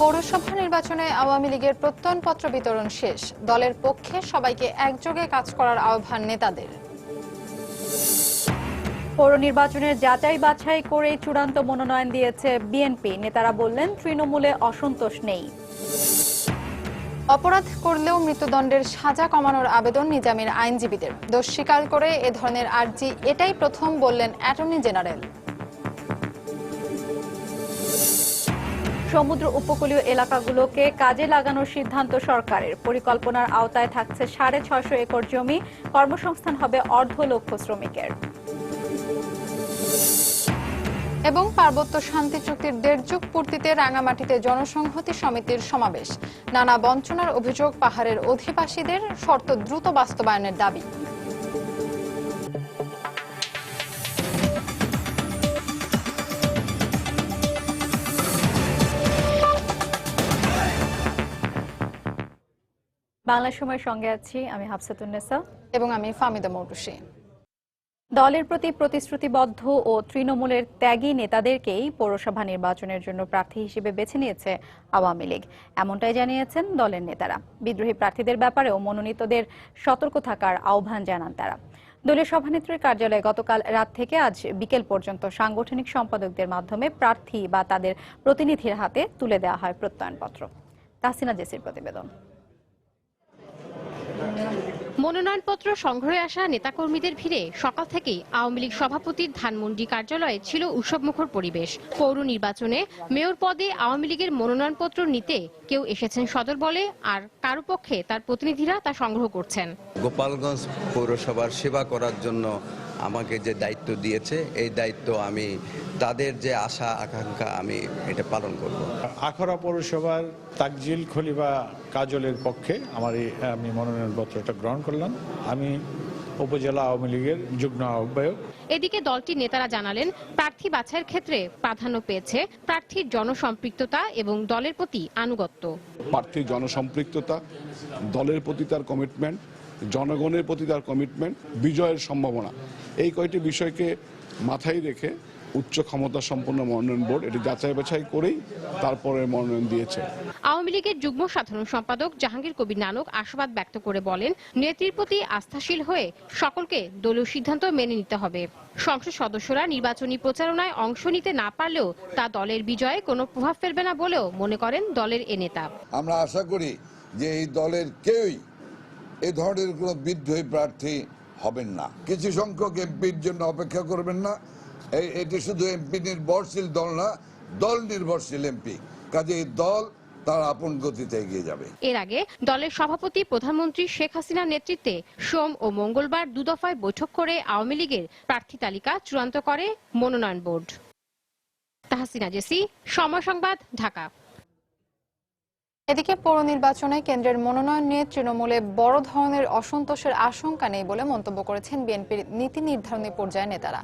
পৌরসভা নির্বাচনে আওয়ামী লীগের প্রত্যয়নপত্র বিতরণ শেষ। দলের পক্ষে সবাইকে একযোগে কাজ করার আহ্বান নেতাদের। পৌর নির্বাচনের যাচাই বাছাই করে চূড়ান্ত মনোনয়ন দিয়েছে বিএনপি। নেতারা বললেন, তৃণমূলে অসন্তোষ নেই। অপরাধ করলেও মৃত্যুদণ্ডের সাজা কমানোর আবেদন নিজামীর আইনজীবীদের। দোষ স্বীকার করে এ ধরনের আর্জি এটাই প্রথম বললেন অ্যাটর্নি জেনারেল। সমুদ্র উপকূলীয় এলাকাগুলোকে কাজে লাগানোর সিদ্ধান্ত সরকারের। পরিকল্পনার আওতায় থাকছে 650 একর জমি। কর্মসংস্থান হবে 1.5 লক্ষ শ্রমিকের। এবং পার্বত্য শান্তি চুক্তির 1.5 যুগ পূর্তিতে রাঙামাটিতে জনসংহতি সমিতির সমাবেশ। নানা বঞ্চনার অভিযোগ পাহাড়ের অধিবাসীদের, শর্ত দ্রুত বাস্তবায়নের দাবি। বাংলা সময়ের সঙ্গে আছি আমি হাফসাতুন্নেসা এবং আমি ফাহমিদা মৌটুসী। দলের প্রতি প্রতিশ্রুতিবদ্ধ ও তৃণমূলের ত্যাগী নেতাদেরকেই পৌরসভা নির্বাচনের জন্য প্রার্থী হিসেবে বেছে নিয়েছে আওয়ামী লীগ, এমনটাই জানিয়েছেন দলের নেতারা। বিদ্রোহী প্রার্থীদের ব্যাপারেও মনোনীতদের সতর্ক থাকার আহ্বান জানান তারা। দলীয় সভানেত্রীর কার্যালয়ে গতকাল রাত থেকে আজ বিকেল পর্যন্ত সাংগঠনিক সম্পাদকদের মাধ্যমে প্রার্থী বা তাদের প্রতিনিধির হাতে তুলে দেওয়া হয় প্রত্যয়নপত্র। তাহসিনা জেসির প্রতিবেদন। মনোনয়নপত্র সংগ্রহে আসা নেতাকর্মীদের ভিড়ে সকাল থেকেই আওয়ামী লীগ সভাপতির ধানমন্ডি কার্যালয়ে ছিল উৎসবমুখর পরিবেশ। পৌর নির্বাচনে মেয়র পদে আওয়ামী লীগের মনোনয়নপত্র নিতে কেউ এসেছেন সদর বলে, আর কারো পক্ষে তার প্রতিনিধিরা তা সংগ্রহ করছেন। গোপালগঞ্জ পৌরসভার সেবা করার জন্য আমাকে যে দায়িত্ব দিয়েছে, এই দায়িত্ব আমি তাদের যে আশা আকাঙ্ক্ষা আমি এটা পালন করব। আখাউড়া পৌরসভার তাকজিল খলিফা কাজলের পক্ষে আমি মনোনয়নপত্রটা গ্রহণ করলাম। আমি উপজেলা আওয়ামী লীগের যুগ্ম আহ্বায়ক। এদিকে দলটির নেতারা জানালেন, প্রার্থী বাছাইয়ের ক্ষেত্রে প্রাধান্য পেয়েছে প্রার্থীর জনসম্পৃক্ততা এবং দলের প্রতি আনুগত্য। প্রার্থীর জনসম্পৃক্ততা, দলের প্রতি তার কমিটমেন্ট, জনগণের প্রতি তার কমিটমেন্ট, বিজয়ের সম্ভাবনা, এই কয়টি বিষয়কে মাথায় রেখে উচ্চ ক্ষমতা সম্পন্ন মনোনয়ন বোর্ড এটি যাচাই বাছাই করেই তারপরে মনোনয়ন দিয়েছে। আওয়ামী লীগের যুগ্ম সাধারণ সম্পাদক জাহাঙ্গীর কবির নানক আশাবাদ ব্যক্ত করে বলেন, নেত্রীর প্রতি আস্থাশীল হয়ে সকলকে দলীয় সিদ্ধান্ত মেনে নিতে হবে। সংসদ সদস্যরা নির্বাচনী প্রচারণায় অংশ নিতে না পারলেও তা দলের বিজয়ে কোনো প্রভাব ফেলবে না বলেও মনে করেন দলের এ নেতা। আমরা আশা করি যে এই দলের কেউই এই ধরনের কোনো বিদ্রোহী প্রার্থী হবেন না। কিছু সংখ্যক এমপির জন্য অপেক্ষা করবেন না। এটি শুধু এমপি নির্ভরশীল দল না, দল নির্ভরশীল এমপি। কাজে এই দল তার আপন গতিতে এগিয়ে যাবে। এর আগে দলের সভাপতি প্রধানমন্ত্রী শেখ হাসিনার নেতৃত্বে সোম ও মঙ্গলবার 2 দফায় বৈঠক করে আওয়ামী লীগের প্রার্থী তালিকা চূড়ান্ত করে মনোনয়ন বোর্ড। তাহসিনা জেসি, সময় সংবাদ, ঢাকা। এদিকে পৌর নির্বাচনে কেন্দ্রের মনোনয়ন নিয়ে তৃণমূলে বড় ধরনের অসন্তোষের আশঙ্কা নেই বলে মন্তব্য করেছেন বিএনপির নীতি নির্ধারণী পর্যায়ের নেতারা।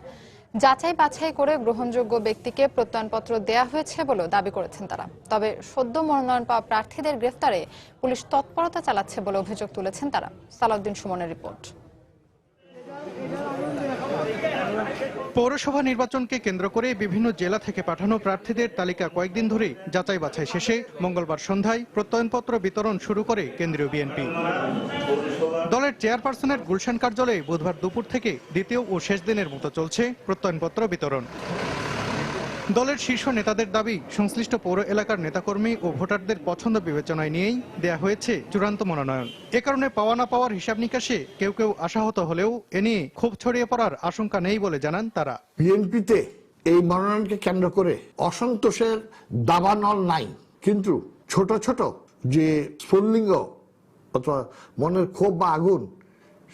যাচাই বাছাই করে গ্রহণযোগ্য ব্যক্তিকে প্রত্যয়নপত্র দেয়া হয়েছে বলেও দাবি করেছেন তারা। তবে সদ্য মনোনয়ন পাওয়া প্রার্থীদের গ্রেফতারে পুলিশ তৎপরতা চালাচ্ছে বলে অভিযোগ তুলেছেন তারা। সালাউদ্দিন সুমনের রিপোর্ট। পৌরসভা নির্বাচনকে কেন্দ্র করে বিভিন্ন জেলা থেকে পাঠানো প্রার্থীদের তালিকা কয়েকদিন ধরে যাচাই বাছাই শেষে মঙ্গলবার সন্ধ্যায় প্রত্যয়নপত্র বিতরণ শুরু করে কেন্দ্রীয় বিএনপি। দলের চেয়ারপারসনের গুলশান কার্যালয়ে বুধবার দুপুর থেকে দ্বিতীয় ও শেষ দিনের মতো চলছে প্রত্যয়নপত্র বিতরণ। দলের শীর্ষ নেতাদের দাবি, সংশ্লিষ্ট পৌর এলাকার নেতাকর্মী ও ভোটারদের পছন্দ বিবেচনায় নিয়েই দেয়া হয়েছে চূড়ান্ত মনোনয়ন। এ কারণে পাওয়া না পাওয়ার হিসাব নিকাশে কেউ কেউ আশাহত হলেও এ নিয়ে ক্ষোভ ছড়িয়ে পড়ার আশঙ্কা নেই বলে জানান তারা। বিএনপিতে এই মনোনয়নকে কেন্দ্র করে অসন্তোষের দাবানল নাই, কিন্তু ছোট ছোট যে স্ফুল্লিঙ্গ অথবা মনের ক্ষোভ বা আগুন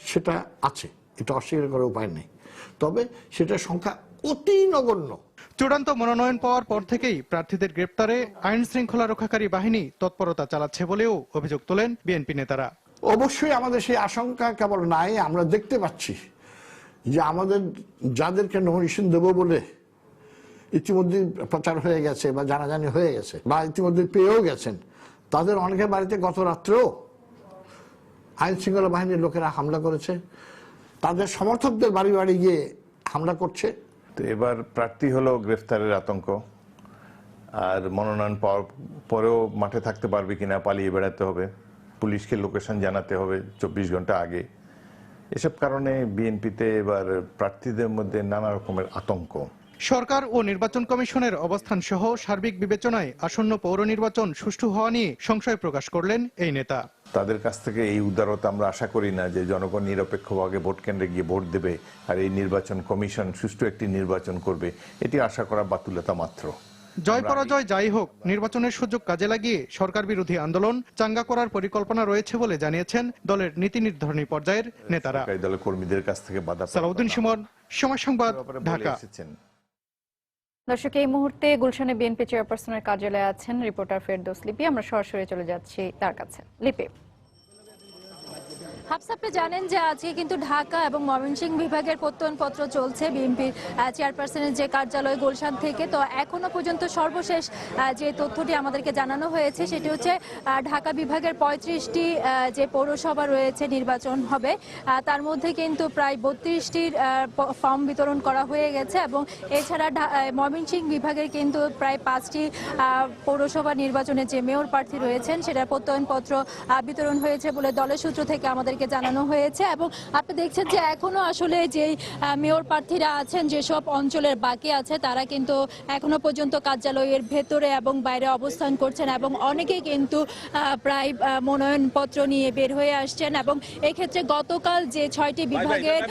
সেটা আছে, এটা অস্বীকার করার উপায় নেই। তবে সেটার সংখ্যা অতি নগণ্য। চূড়ান্ত মনোনয়ন পাওয়ার পর থেকেই প্রার্থীদের গ্রেপ্তারে আইন শৃঙ্খলা রক্ষাকারী বাহিনী তৎপরতা চালাচ্ছে বলেও অভিযোগ তোলেন বিএনপি নেতারা। অবশ্যই আমাদের সেই আশঙ্কা কেবল নাই, আমরা দেখতে পাচ্ছি যে আমাদের যাদেরকে নমিনেশন দেব বলে ইতিমধ্যে প্রচার হয়ে গেছে বা জানাজানি হয়ে গেছে বা ইতিমধ্যে পেয়েও গেছেন, তাদের অনেকের বাড়িতে গত রাত্রেও আইন শৃঙ্খলা বাহিনীর লোকেরা হামলা করেছে, তাদের সমর্থকদের বাড়ি বাড়ি গিয়ে হামলা করছে। তো এবার প্রার্থী হলো গ্রেফতারের আতঙ্ক। আর মনোনয়ন পাওয়ার পরেও মাঠে থাকতে পারবে কিনা, পালিয়ে বেড়াতে হবে, পুলিশকে লোকেশন জানাতে হবে 24 ঘন্টা আগে। এসব কারণে বিএনপিতে এবার প্রার্থীদের মধ্যে নানা রকমের আতঙ্ক। সরকার ও নির্বাচন কমিশনের অবস্থান সহ সার্বিক বিবেচনায় আসন্ন পৌর নির্বাচন সুষ্ঠু হওয়া নিয়ে সংশয় প্রকাশ করলেন এই নেতা। তাদের কাছ থেকে এই উদারতা আমরা আশা করি না যে জনগণ নিরপেক্ষভাবে ভোট কেন্দ্রে গিয়ে ভোট দেবে আর এই নির্বাচন কমিশন সুষ্ঠু একটি নির্বাচন করবে, এটি আশা করা বাতুলতা মাত্র। জয় পরাজয় যাই হোক, নির্বাচনের সুযোগ কাজে লাগিয়ে সরকার বিরোধী আন্দোলন চাঙ্গা করার পরিকল্পনা রয়েছে বলে জানিয়েছেন দলের নীতি নির্ধারণী পর্যায়ের নেতারা। দলের কর্মীদের কাছ থেকে বাধা। সালাউদ্দিন সুমন, সময় সংবাদ, ঢাকা। দর্শক, এই মুহূর্তে গুলশানে বিএনপি চেয়ারপারসনের কার্যালয়ে আছেন রিপোর্টার ফেরদৌস লিপি। আমরা সরাসরি চলে যাচ্ছি তার কাছে। লিপি, হাফসা, আপনি জানেন যে আজকে কিন্তু ঢাকা এবং ময়মনসিংহ বিভাগের প্রত্যয়নপত্র চলছে বিএনপির চেয়ারপারসনের যে কার্যালয় গুলশান থেকে। তো এখনো পর্যন্ত সর্বশেষ যে তথ্যটি আমাদেরকে জানানো হয়েছে সেটি হচ্ছে ঢাকা বিভাগের 35টি যে পৌরসভা রয়েছে নির্বাচন হবে, তার মধ্যে কিন্তু প্রায় 32টির ফর্ম বিতরণ করা হয়ে গেছে এবং এছাড়া ময়মনসিংহ বিভাগের কিন্তু প্রায় 5টি পৌরসভা নির্বাচনে যে মেয়র প্রার্থী রয়েছেন সেটার প্রত্যয়নপত্র বিতরণ হয়েছে বলে দলের সূত্র থেকে আমাদেরকে জানানো হয়েছে। এবং আপনি দেখছেন যে এখনো আসলে যেই মেয়র প্রার্থীরা আছেন যেসব অঞ্চলের বাকি আছে তারা কিন্তু এখনো পর্যন্ত কার্যালয়ের ভেতরে এবং বাইরে অবস্থান করছেন এবং অনেকেই কিন্তু প্রায় মনোনয়নপত্র নিয়ে বের হয়ে আসছেন। এবং এক্ষেত্রে গতকাল যে 6টি বিভাগের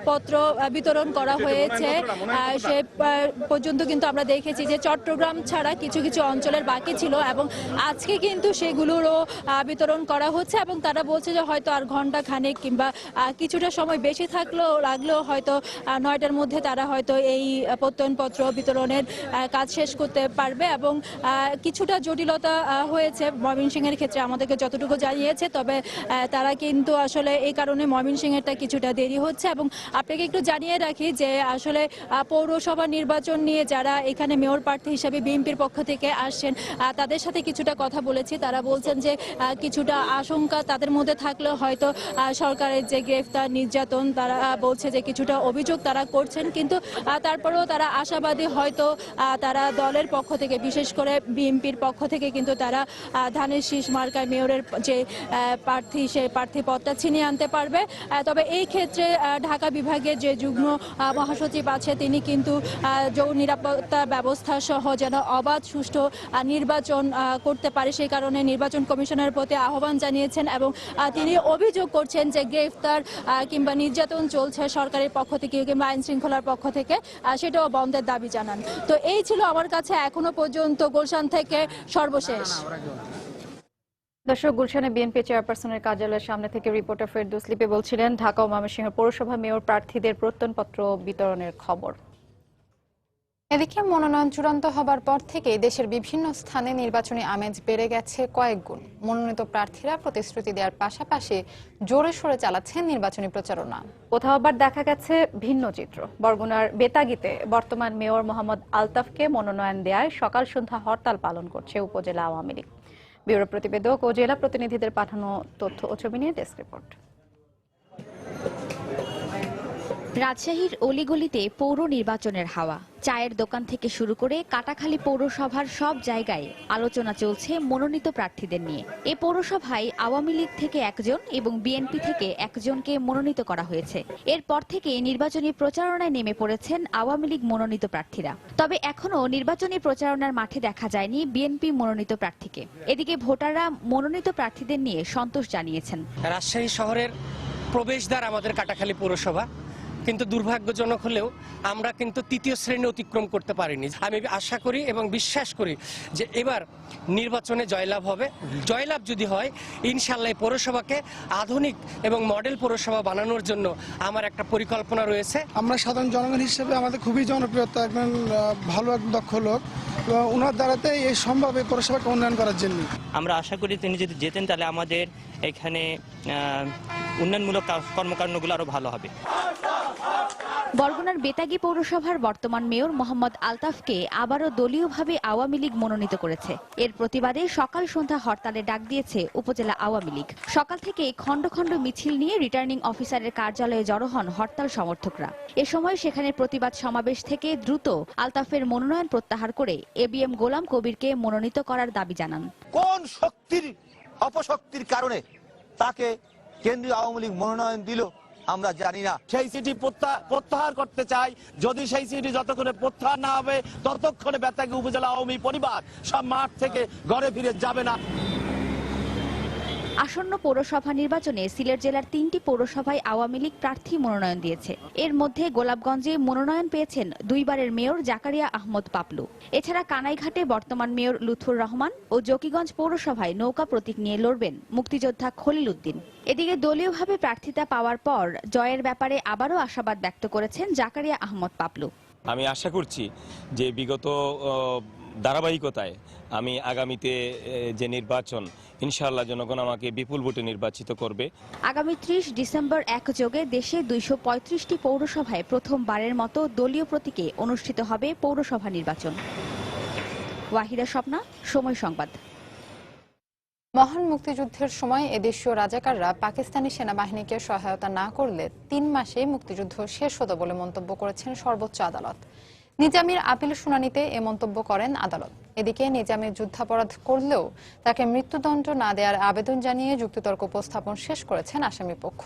পত্র বিতরণ করা হয়েছে সে পর্যন্ত কিন্তু আমরা দেখেছি যে চট্টগ্রাম ছাড়া কিছু কিছু অঞ্চলের বাকি ছিল এবং আজকে কিন্তু সেগুলোরও বিতরণ করা হচ্ছে এবং তারা বলছে যে হয়তো আর ঘন্টা খানেক কিংবা কিছুটা সময় বেশি লাগলেও হয়তো 9টার মধ্যে তারা হয়তো এই প্রত্যয়নপত্র বিতরণের কাজ শেষ করতে পারবে। এবং কিছুটা জটিলতা হয়েছে ময়মনসিংহের ক্ষেত্রে আমাদেরকে যতটুকু জানিয়েছে, তবে তারা কিন্তু আসলে এই কারণে ময়মনসিংহেরটা কিছুটা দেরি হচ্ছে। এবং আপনাকে একটু জানিয়ে রাখি যে আসলে পৌরসভা নির্বাচন নিয়ে যারা এখানে মেয়র প্রার্থী হিসেবে বিএনপির পক্ষ থেকে আসছেন তাদের সাথে কিছুটা কথা বলেছি। তারা বলছেন যে কিছুটা আশঙ্কা তাদের মধ্যে থাকলেও হয়তো সরকারের যে গ্রেফতার, নির্যাতন, তারা বলছে যে কিছুটা অভিযোগ তারা করছেন, কিন্তু তারপরেও তারা আশাবাদী হয়তো তারা দলের পক্ষ থেকে, বিশেষ করে বিএনপির পক্ষ থেকে কিন্তু তারা ধানের শীষ মার্কায় মেয়রের যে প্রার্থী সেই প্রার্থী পদটা ছিনিয়ে আনতে পারবে। তবে এই ক্ষেত্রে ঢাকা বিভাগের যে যুগ্ম মহাসচিব আছে তিনি কিন্তু নিরাপত্তা ব্যবস্থা সহ যেন অবাধ সুষ্ঠু নির্বাচন করতে পারে সেই কারণে নির্বাচন কমিশনের প্রতি আহ্বান জানিয়েছেন এবং তিনি অভিযোগ করছেন যে গ্রেফতার কিংবা নির্যাতন চলছে সরকারের পক্ষ থেকে কিংবা আইন শৃঙ্খলার পক্ষ থেকে, সেটাও বন্ধের দাবি জানান। তো এই ছিল আমার কাছে এখনো পর্যন্ত গুলশান থেকে সর্বশেষ। দর্শক, গুলশানে বিএনপি চেয়ারপারসনের কার্যালয়ের সামনে থেকে রিপোর্টার ফেরদৌস লিপি বলছিলেন ঢাকা ও ময়মনসিংহ পৌরসভা মেয়র প্রার্থীদের প্রত্যয়নপত্র বিতরণের খবর। এদিকে মনোনয়ন চূড়ান্ত হবার পর থেকে দেশের বিভিন্ন স্থানে নির্বাচনী আমেজ বেড়ে গেছে কয়েক গুণ। মনোনীত প্রার্থীরা প্রতিশ্রুতি দেওয়ার পাশাপাশি জোরে সোরে চালাচ্ছেন নির্বাচনী প্রচারণা। কোথাও আবার দেখা গেছে ভিন্ন চিত্র। বরগুনার বেতাগীতে বর্তমান মেয়র মোহাম্মদ আলতাফকে মনোনয়ন দেওয়ায় সকাল সন্ধ্যা হরতাল পালন করছে উপজেলা আওয়ামী লীগ। ব্যুরো প্রতিবেদক ও জেলা প্রতিনিধিদের পাঠানো তথ্য ও ছবি নিয়ে ডেস্ক রিপোর্ট। রাজশাহীর অলিগলিতে পৌর নির্বাচনের হাওয়া। চায়ের দোকান থেকে শুরু করে কাটাখালী পৌরসভার সব জায়গায় আলোচনা চলছে মনোনীত প্রার্থীদের নিয়ে। এই পৌরসভায় আওয়ামী লীগ থেকে একজন এবং বিএনপি থেকে একজনকে মনোনীত করা হয়েছে। এরপর থেকে নির্বাচনী প্রচারণায় নেমে পড়েছেন আওয়ামী লীগ মনোনীত প্রার্থীরা। তবে এখনো নির্বাচনী প্রচারণার মাঠে দেখা যায়নি বিএনপি মনোনীত প্রার্থীকে। এদিকে ভোটাররা মনোনীত প্রার্থীদের নিয়ে সন্তোষ জানিয়েছেন। রাজশাহী শহরের প্রবেশদ্বার আমাদের কাটাখালী পৌরসভা, কিন্তু দুর্ভাগ্যজনক হলেও আমরা কিন্তু 3য় শ্রেণী অতিক্রম করতে পারিনি। আমি আশা করি এবং বিশ্বাস করি যে এবার নির্বাচনে জয়লাভ হবে। জয়লাভ যদি হয় ইনশাআল্লাহ পৌরসভাকে আধুনিক এবং মডেল পৌরসভা বানানোর জন্য আমার একটা পরিকল্পনা রয়েছে। আমরা সাধারণ জনগণ হিসেবে আমাদের খুবই জনপ্রিয়তা, একজন ভালো এক দক্ষ লোক, ওনার দ্বারাতে এই সম্ভব এই পৌরসভাকে উন্নয়ন করার জন্য। আমরা আশা করি তিনি যদি যেতেন তাহলে আমাদের এখানে উন্নয়নমূলক কর্মকাণ্ডগুলো আরো ভালো হবে। বরগুনার বেতাগী পৌরসভার বর্তমান মেয়র মোহাম্মদ আলতাফকে আবারও দলীয়ভাবে আওয়ামী লীগ মনোনীত করেছে। এর প্রতিবাদে সকাল সন্ধ্যা হরতালে ডাক দিয়েছে উপজেলা আওয়ামী লীগ। সকাল থেকে খণ্ড খণ্ড মিছিল নিয়ে রিটার্নিং অফিসারের কার্যালয়ে জড়ো হন হরতাল সমর্থকরা। এ সময় সেখানে প্রতিবাদ সমাবেশ থেকে দ্রুত আলতাফের মনোনয়ন প্রত্যাহার করে এবিএম গোলাম কবিরকে মনোনীত করার দাবি জানান। কোন শক্তির অপশক্তির কারণে তাকে কেন্দ্রীয় আওয়ামী লীগ মনোনয়ন দিল আমরা জানি না। সেই চিঠি প্রত্যাহার করতে চাই। যদি সেই চিঠি যতক্ষণে প্রত্যাহার না হবে ততক্ষণে বেতাগী উপজেলা আওয়ামী পরিবার সব মাঠ থেকে ঘরে ফিরে যাবে না। আসন্ন পৌরসভা নির্বাচনে সিলেট জেলার 3টি পৌরসভায় আওয়ামী লীগ প্রার্থী মনোনয়ন দিয়েছে। এর মধ্যে গোলাপগঞ্জে মনোনয়ন পেয়েছেন 2বারের মেয়র জাকারিয়া আহমদ পাপলু। এছাড়া কানাইঘাটে বর্তমান মেয়র লুৎফুর রহমান ও জকিগঞ্জ পৌরসভায় নৌকা প্রতীক নিয়ে লড়বেন মুক্তিযোদ্ধা খলিল উদ্দিন। এদিকে দলীয়ভাবে প্রার্থিতা পাওয়ার পর জয়ের ব্যাপারে আবারও আশাবাদ ব্যক্ত করেছেন জাকারিয়া আহমদ পাপলু। আমি আশা করছি যে বিগত ধারাবাহিকতায় আমি আগামীতে যে নির্বাচন ইনশাআল্লাহ জনগণ আমাকে বিপুল ভোটে নির্বাচিত করবে। আগামী 30 ডিসেম্বর একযোগে দেশে 235টি পৌরসভায় প্রথমবারের মতো দলীয় প্রতীকে অনুষ্ঠিত হবে পৌরসভা নির্বাচন। ওয়াহিদা স্বপ্না, সময় সংবাদ। মহান মুক্তিযুদ্ধের সময় এদেশীয় রাজাকাররা পাকিস্তানি সেনাবাহিনীকে সহায়তা না করলে 3 মাসেই মুক্তিযুদ্ধ শেষ হতো বলে মন্তব্য করেছেন সর্বোচ্চ আদালত। নিজামীর আপিল শুনানিতে এ মন্তব্য করেন আদালত। এদিকে নিজামীর যুদ্ধাপরাধ করলেও তাকে মৃত্যুদণ্ড না দেওয়ার আবেদন জানিয়ে যুক্তিতর্ক উপস্থাপন শেষ করেছেন আসামি পক্ষ।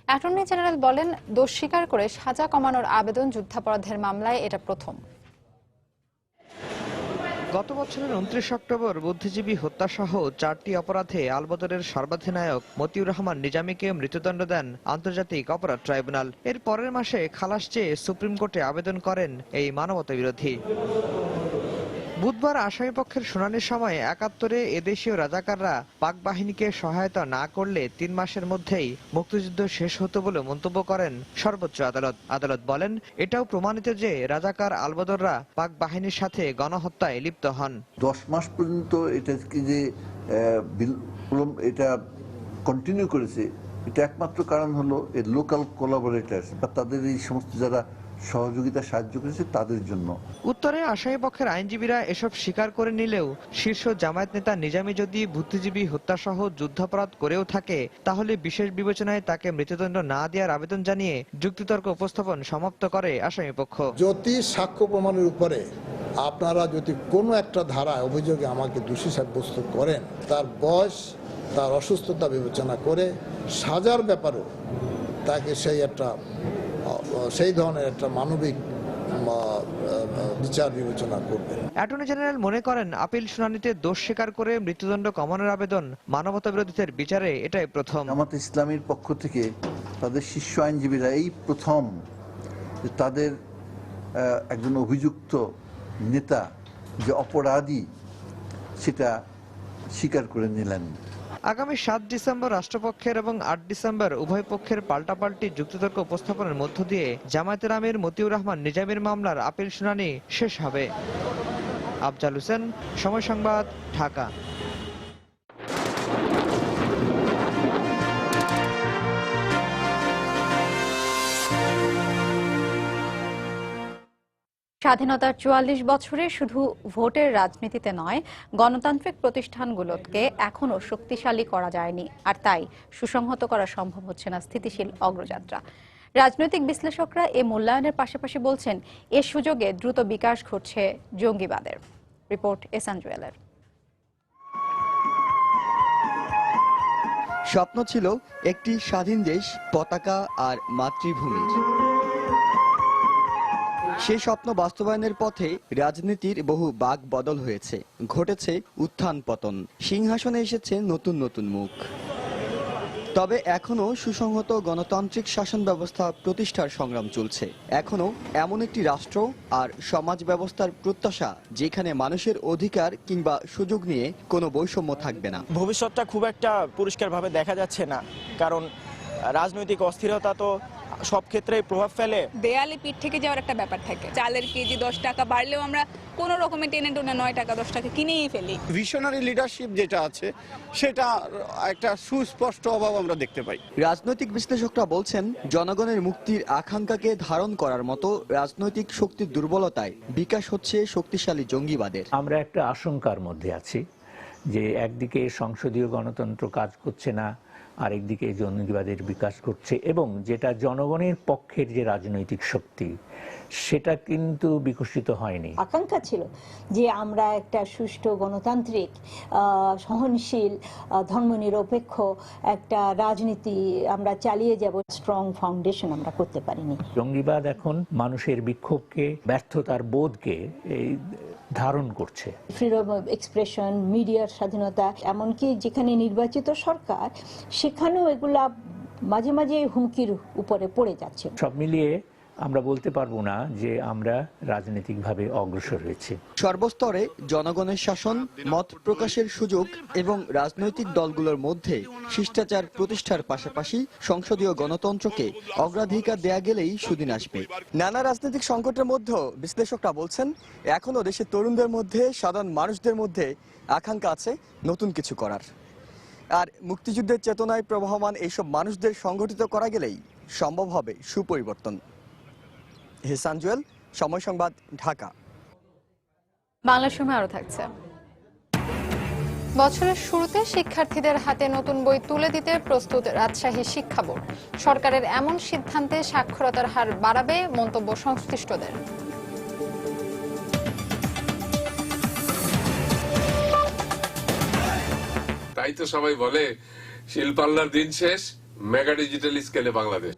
অ্যাটর্নি জেনারেল বলেন, দোষ স্বীকার করে সাজা কমানোর আবেদন যুদ্ধাপরাধের মামলায় এটা প্রথম। গত বছরের 29 অক্টোবর বুদ্ধিজীবী হত্যাসহ 4টি অপরাধে আলবদরের সর্বাধিনায়ক মতিউর রহমান নিজামীকে মৃত্যুদণ্ড দেন আন্তর্জাতিক অপরাধ ট্রাইব্যুনাল। এর পরের মাসে খালাস চেয়ে সুপ্রিম কোর্টে আবেদন করেন এই মানবতা বিরোধী। বুধবার আসামিপক্ষের শুনানির সময় 71-এ এদেশীয় রাজাকাররা পাক বাহিনীকে সহায়তা না করলে 3 মাসের মধ্যেই মুক্তিযুদ্ধ শেষ হতো বলে মন্তব্য করেন সর্বোচ্চ আদালত। আদালত বলেন, এটাও প্রমাণিত যে রাজাকার আলবদররা পাক বাহিনীর সাথে গণহত্যায় লিপ্ত হন। 10 মাস পর্যন্ত এটা কি যে এটা কন্টিনিউ করেছে, এটা একমাত্র কারণ হলো এই লোকাল কোলাবোরেটরস বা তাদের এই সমস্ত যারা সহযোগিতা সাহায্য করেছে তাদের জন্য। উত্তরে আসামিপক্ষের আইনজীবীরা এসব স্বীকার করে নিলেও শীর্ষ জামায়াত নেতা নিজামী যদি বুদ্ধিজীবী হত্যাসহ যুদ্ধাপরাধ করেও থাকে তাহলে বিশেষ বিবেচনায় তাকে মৃত্যুদণ্ড না দেওয়ার আবেদন জানিয়ে যুক্তিতর্ক উপস্থাপন সমাপ্ত করে আসামিপক্ষ। যদি সাক্ষ্য প্রমাণের উপরে আপনারা যদি কোনো একটা ধারায় অভিযোগে আমাকে দোষী সাব্যস্ত করেন, তার বয়স, তার অসুস্থতা বিবেচনা করে সাজার ব্যাপারেও তাকে সেই ধরনের একটা মানবিক বিচার বিবেচনা করবেন। অ্যাটর্নি জেনারেল মনে করেন, আপিল শুনানিতে দোষ স্বীকার করে মৃত্যুদণ্ড কমানোর আবেদন মানবতা বিরোধীদের বিচারে এটাই প্রথম। জামাত ইসলামীর পক্ষ থেকে তাদের শীর্ষ আইনজীবীরা এই প্রথম তাদের একজন অভিযুক্ত নেতা যে অপরাধী সেটা স্বীকার করে নিলেন। আগামী 7 ডিসেম্বর রাষ্ট্রপক্ষের এবং 8 ডিসেম্বর উভয় পক্ষের পাল্টাপাল্টি যুক্তিতর্ক উপস্থাপনের মধ্য দিয়ে জামায়াতের আমির মতিউর রহমান নিজামীর মামলার আপিল শুনানি শেষ হবে। আফজাল হোসেন, সময় সংবাদ, ঢাকা। স্বাধীনতার 44 বছরে শুধু ভোটের রাজনীতিতে নয়, গণতান্ত্রিক প্রতিষ্ঠানগুলোকে এখনো শক্তিশালী করা যায়নি, আর তাই সুসংহত করা সম্ভব হচ্ছে না স্থিতিশীল অগ্রযাত্রা। রাজনৈতিক বিশ্লেষকরা এ মূল্যায়নের পাশাপাশি বলছেন, এ সুযোগে দ্রুত বিকাশ ঘটছে জঙ্গিবাদের। রিপোর্ট এসান জুয়েলের। স্বপ্ন ছিল একটি স্বাধীন দেশ, পতাকা আর মাতৃভূমির। সেই স্বপ্ন বাস্তবায়নের পথে রাজনীতির বহু বাক বদল হয়েছে, ঘটেছে উত্থান পতন, সিংহাসনে এসেছে নতুন নতুন মুখ। তবে এখনো সুসংহত গণতান্ত্রিক শাসন ব্যবস্থা প্রতিষ্ঠার সংগ্রাম চলছে। এখনো এমন একটি রাষ্ট্র আর সমাজ ব্যবস্থার প্রত্যাশা যেখানে মানুষের অধিকার কিংবা সুযোগ নিয়ে কোনো বৈষম্য থাকবে না। ভবিষ্যৎটা খুব একটা পরিষ্কারভাবে দেখা যাচ্ছে না, কারণ রাজনৈতিক অস্থিরতা তো সব ক্ষেত্রেই প্রভাব ফেলে। দেয়ালে পিঠ থেকে যাওয়ার একটা ব্যাপার থাকে। চালের কেজি 10 টাকা বাড়লেও আমরা কোনো রকমে টেনে টেনে 9 টাকা 10 টাকা কিনেই ফেলি। ভিশনারি লিডারশিপ যেটা আছে সেটা একটা সুস্পষ্ট অভাব আমরা দেখতে পাই। রাজনৈতিক বিশ্লেষকরা বলছেন, জনগণের মুক্তির আকাঙ্ক্ষাকে ধারণ করার মতো রাজনৈতিক শক্তির দুর্বলতায় বিকাশ হচ্ছে শক্তিশালী জঙ্গিবাদের। আমরা একটা আশঙ্কার মধ্যে আছি যে একদিকে সংসদীয় গণতন্ত্র কাজ করছে না, আরেকদিকে জঙ্গিবাদের বিকাশ ঘটছে, এবং যেটা জনগণের পক্ষের যে রাজনৈতিক শক্তি সেটা কিন্তু বিকশিত হয়নি। আকাঙ্ক্ষা ছিল যে আমরা একটা সুষ্ঠু গণতান্ত্রিক সহনশীল ধর্মনিরপেক্ষ একটা রাজনীতি আমরা চালিয়ে যাব, স্ট্রং ফাউন্ডেশন আমরা করতে পারিনি। জঙ্গিবাদ এখন মানুষের বিক্ষোভকে, ব্যর্থতার বোধকে এই ধারণ করছে। ফ্রিডম অফ এক্সপ্রেশন, মিডিয়ার স্বাধীনতা, এমনকি যেখানে নির্বাচিত সরকার সেখানেও এগুলা মাঝে মাঝে হুমকির উপরে পড়ে যাচ্ছে। সব মিলিয়ে আমরা বলতে পারবো না যে আমরা রাজনৈতিকভাবে অগ্রসর হয়েছি। সর্বস্তরে জনগণের শাসন, মত প্রকাশের সুযোগ এবং রাজনৈতিক দলগুলোর মধ্যে শিষ্টাচার প্রতিষ্ঠার পাশাপাশি সংসদীয় গণতন্ত্রকে অগ্রাধিকার দেয়া গেলেই সুদিন আসবে। নানা রাজনৈতিক সংকটের মধ্যেও বিশ্লেষকরা বলছেন, এখনো দেশের তরুণদের মধ্যে, সাধারণ মানুষদের মধ্যে আকাঙ্ক্ষা আছে নতুন কিছু করার। আর মুক্তিযুদ্ধের চেতনায় প্রবাহমান এইসব মানুষদের সংগঠিত করা গেলেই সম্ভব হবে সুপরিবর্তন। হেসান জুয়েল, সময় সংবাদ, ঢাকা। বাংলা সময় আরো থাকছে। বছরের শুরুতে শিক্ষার্থীদের হাতে নতুন বই তুলে দিতে প্রস্তুত রাজশাহী শিক্ষা বোর্ড। সরকারের এমন সিদ্ধান্তে সাক্ষরতার হার বাড়াবে মন্তব্য সংশ্লিষ্টদের। তাই তো সবাই বলে শিল্পাল্লার দিন শেষ, মেগা ডিজিটাল স্কেলে বাংলাদেশ।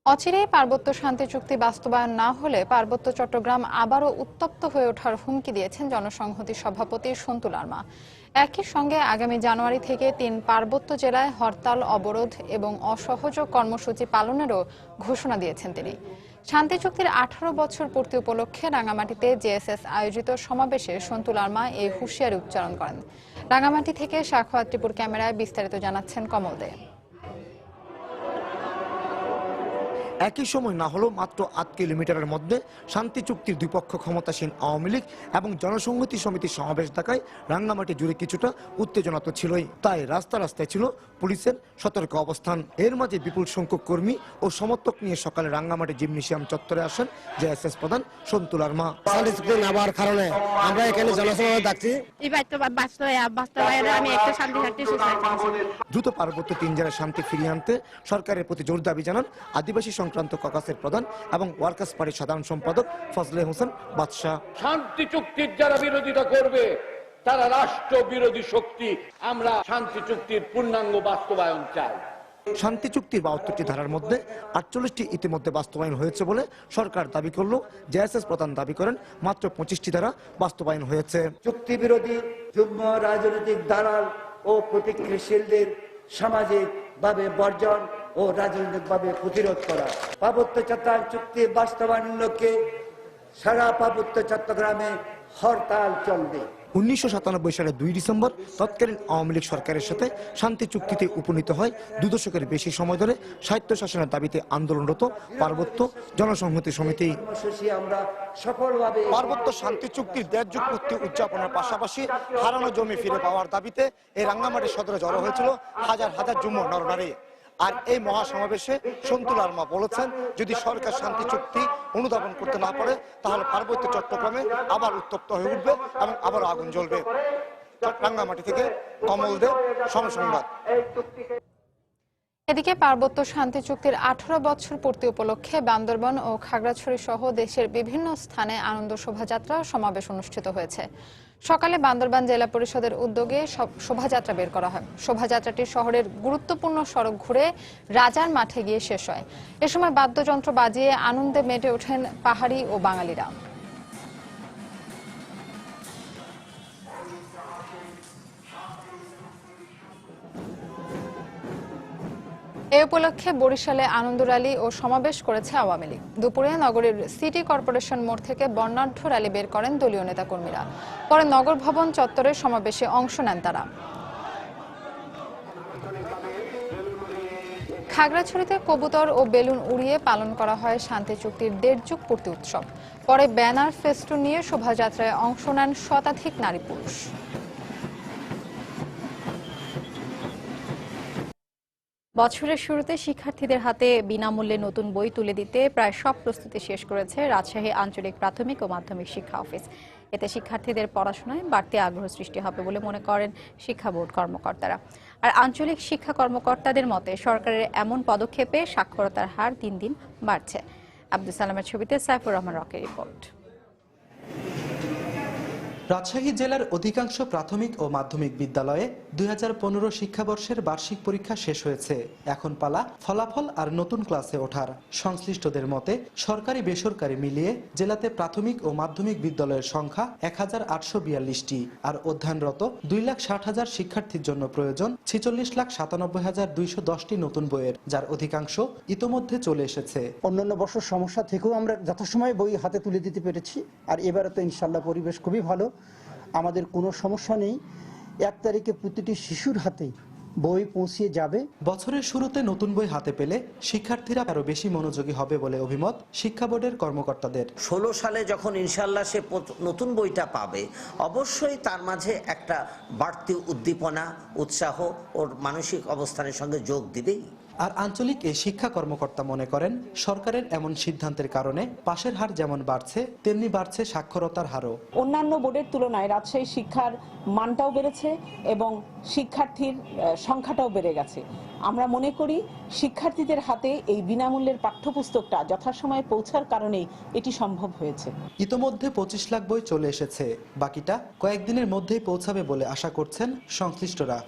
অচিরেই পার্বত্য শান্তি চুক্তি বাস্তবায়ন না হলে পার্বত্য চট্টগ্রাম আবারও উত্তপ্ত হয়ে ওঠার হুমকি দিয়েছেন জনসংহতি সভাপতি সন্তু লারমা। একই সঙ্গে আগামী জানুয়ারি থেকে 3 পার্বত্য জেলায় হরতাল, অবরোধ এবং অসহযোগ কর্মসূচি পালনেরও ঘোষণা দিয়েছেন তিনি। শান্তি চুক্তির 18 বছর পূর্তি উপলক্ষে রাঙামাটিতে জেএসএস আয়োজিত সমাবেশে সন্তু লারমা এই হুঁশিয়ারি উচ্চারণ করেন। রাঙামাটি থেকে সাখাওয়াত টিপুর ক্যামেরায় বিস্তারিত জানাচ্ছেন কমল দে। একই সময় না হলেও মাত্র 8 কিলোমিটারের মধ্যে শান্তি চুক্তির দুই পক্ষ ক্ষমতাসীন আওয়ামী লীগ এবং জনসংহতি সমিতির সমাবেশ দেখায় রাঙ্গামাটি জুড়ে কিছুটা উত্তেজনা তো ছিলই, তাই রাস্তায় ছিল পুলিশের সতর্ক অবস্থান। এর মাঝে বিপুল সংখ্যক কর্মী ও সমর্থক নিয়ে সকালে রাঙ্গামাটি জিমনেশিয়াম চত্বরে আসেন জেএসএস প্রধান সন্তু লারমা। শান্তি চুক্তি না হওয়ার কারণে আমরা এখানে জনসমাবেশ ডাকছি। দ্রুত পার্বত্য 3 জেলায় শান্তি ফিরিয়ে আনতে সরকারের প্রতি জোর দাবি জানান আদিবাসী সংক্রান্ত ককাসের প্রধান এবং ওয়ার্কার্স পার্টির সাধারণ সম্পাদক ফজলে হোসেন বাদশাহ। শান্তি চুক্তির যারা বিরোধিতা করবে তারা রাষ্ট্র বিরোধী শক্তি। আমরা শান্তি চুক্তির পূর্ণাঙ্গ বাস্তবায়ন চাই। শান্তি চুক্তির 72টি ধারার মধ্যে 48টি ইতিমধ্যে বাস্তবায়ন হয়েছে বলে সরকার দাবি করলেও জেএসএস প্রধান দাবি করেন মাত্র 25টি ধারা বাস্তবায়ন হয়েছে। চুক্তি বিরোধী যুগ্ম রাজনৈতিক দালাল ও প্রতিক্রিয়াশীলদের সামাজিক ভাবে বর্জন ও রাজনৈতিকভাবে প্রতিরোধ করা। পার্বত্য চট্টগ্রাম চুক্তি বাস্তবায়নের লক্ষ্যে সারা পার্বত্য চট্টগ্রামে হরতাল চলবে। 1997 সালের 2 ডিসেম্বর তৎকালীন আওয়ামী লীগ সরকারের সাথে শান্তি চুক্তিতে উপনীত হয় 2 দশকের বেশি সময় ধরে স্বায়ত্তশাসনের দাবিতে আন্দোলনরত পার্বত্য জনসংহতি সমিতি। পার্বত্য শান্তি চুক্তির 1.5 যুগ পূর্তি উদযাপনের পাশাপাশি হারানো জমি ফিরে পাওয়ার দাবিতে এই রাঙ্গামাটি সদরে জড়ো হয়েছিল হাজার হাজার যুব নরনারী। আর এই মহাসমাবেশে সন্তু লারমা বলেছেন, যদি সরকার শান্তি চুক্তি অনুধাবন করতে না পারে তাহলে পার্বত্য চট্টগ্রামে আবার উত্তপ্ত হয়ে উঠবে এবং আবার আগুন জ্বলবে। রাঙ্গামাটি থেকে কমল দেব, সময় সংবাদ। এদিকে পার্বত্য শান্তি চুক্তির 18 বছর পূর্তি উপলক্ষে বান্দরবান ও খাগড়াছড়ি সহ দেশের বিভিন্ন স্থানে আনন্দ শোভাযাত্রা সমাবেশ অনুষ্ঠিত হয়েছে। সকালে বান্দরবান জেলা পরিষদের উদ্যোগে শোভাযাত্রা বের করা হয়। শোভাযাত্রাটি শহরের গুরুত্বপূর্ণ সড়ক ঘুরে রাজার মাঠে গিয়ে শেষ হয়। এ সময় বাদ্যযন্ত্র বাজিয়ে আনন্দে মেতে ওঠেন পাহাড়ি ও বাঙালিরা। এ উপলক্ষে বরিশালে আনন্দ র্যালি ও সমাবেশ করেছে আওয়ামী লীগ। দুপুরে নগরীর সিটি কর্পোরেশন মোড় থেকে বর্ণাঢ্য র্যালি বের করেন দলীয় নেতাকর্মীরা। পরে নগর ভবন চত্বরে সমাবেশে অংশ নেন তারা। খাগড়াছড়িতে কবুতর ও বেলুন উড়িয়ে পালন করা হয় শান্তি চুক্তির ১.৫ যুগ পূর্তি উৎসব। পরে ব্যানার ফেস্টুন নিয়ে শোভাযাত্রায় অংশ নেন শতাধিক নারী পুরুষ। বছরের শুরুতে শিক্ষার্থীদের হাতে বিনামূল্যে নতুন বই তুলে দিতে প্রায় সব প্রস্তুতি শেষ করেছে রাজশাহী আঞ্চলিক প্রাথমিক ও মাধ্যমিক শিক্ষা অফিস। এতে শিক্ষার্থীদের পড়াশোনায় বাড়তি আগ্রহ সৃষ্টি হবে বলে মনে করেন শিক্ষা বোর্ড কর্মকর্তারা। আর আঞ্চলিক শিক্ষা কর্মকর্তাদের মতে সরকারের এমন পদক্ষেপে সাক্ষরতার হার দিন দিন বাড়ছে। আব্দুল সালামের ছবিতে সাইফুর রহমান রকের রিপোর্ট। রাজশাহী জেলার অধিকাংশ প্রাথমিক ও মাধ্যমিক বিদ্যালয়ে ২০১৫ শিক্ষাবর্ষের বার্ষিক পরীক্ষা শেষ হয়েছে। এখন পালা ফলাফল আর নতুন ক্লাসে ওঠার। সংশ্লিষ্টদের মতে সরকারি বেসরকারি মিলিয়ে জেলাতে প্রাথমিক ও মাধ্যমিক বিদ্যালয়ের সংখ্যা ১,৮৪২টি, আর অধ্যয়নরত ২,৬০,০০০ শিক্ষার্থীর জন্য প্রয়োজন ৪৬,৯৭,২১০টি নতুন বইয়ের, যার অধিকাংশ ইতোমধ্যে চলে এসেছে। অন্যান্য বছর সমস্যা থেকেও আমরা যথাসময়ে বই হাতে তুলে দিতে পেরেছি, আর এবারে তো ইনশাল্লাহ পরিবেশ খুবই ভালো, আমাদের কোনো সমস্যা নেই। ১ তারিখে প্রতিটি শিশুর হাতে বই পৌঁছিয়ে যাবে। বছরের শুরুতে নতুন বই হাতে পেলে শিক্ষার্থীরা আরো বেশি মনোযোগী হবে বলে অভিমত শিক্ষা বোর্ডের কর্মকর্তাদের। 16 সালে যখন ইনশাল্লাহ সে নতুন বইটা পাবে, অবশ্যই তার মাঝে একটা বাড়তি উদ্দীপনা, উৎসাহ ওর মানসিক অবস্থানের সঙ্গে যোগ দিবেই। আর আঞ্চলিক এই শিক্ষা কর্মকর্তা মনে করেন সরকারের এমন সিদ্ধান্তের কারণে পাশের হার যেমন বাড়ছে তেমনি বাড়ছে সাক্ষরতার হারও। অন্যান্য বোর্ডের তুলনায় রাজশাহী শিক্ষার মানটাও বেড়েছে এবং শিক্ষার্থীর সংখ্যাটাও বেড়ে গেছে। আমরা মনে করি শিক্ষার্থীদের হাতে এই বিনামূল্যের পাঠ্যপুস্তকটা যথাসময়ে পৌঁছার কারণেই এটি সম্ভব হয়েছে। ইতোমধ্যে ২৫ লাখ বই চলে এসেছে, বাকিটা কয়েকদিনের মধ্যেই পৌঁছাবে বলে আশা করছেন সংশ্লিষ্টরা।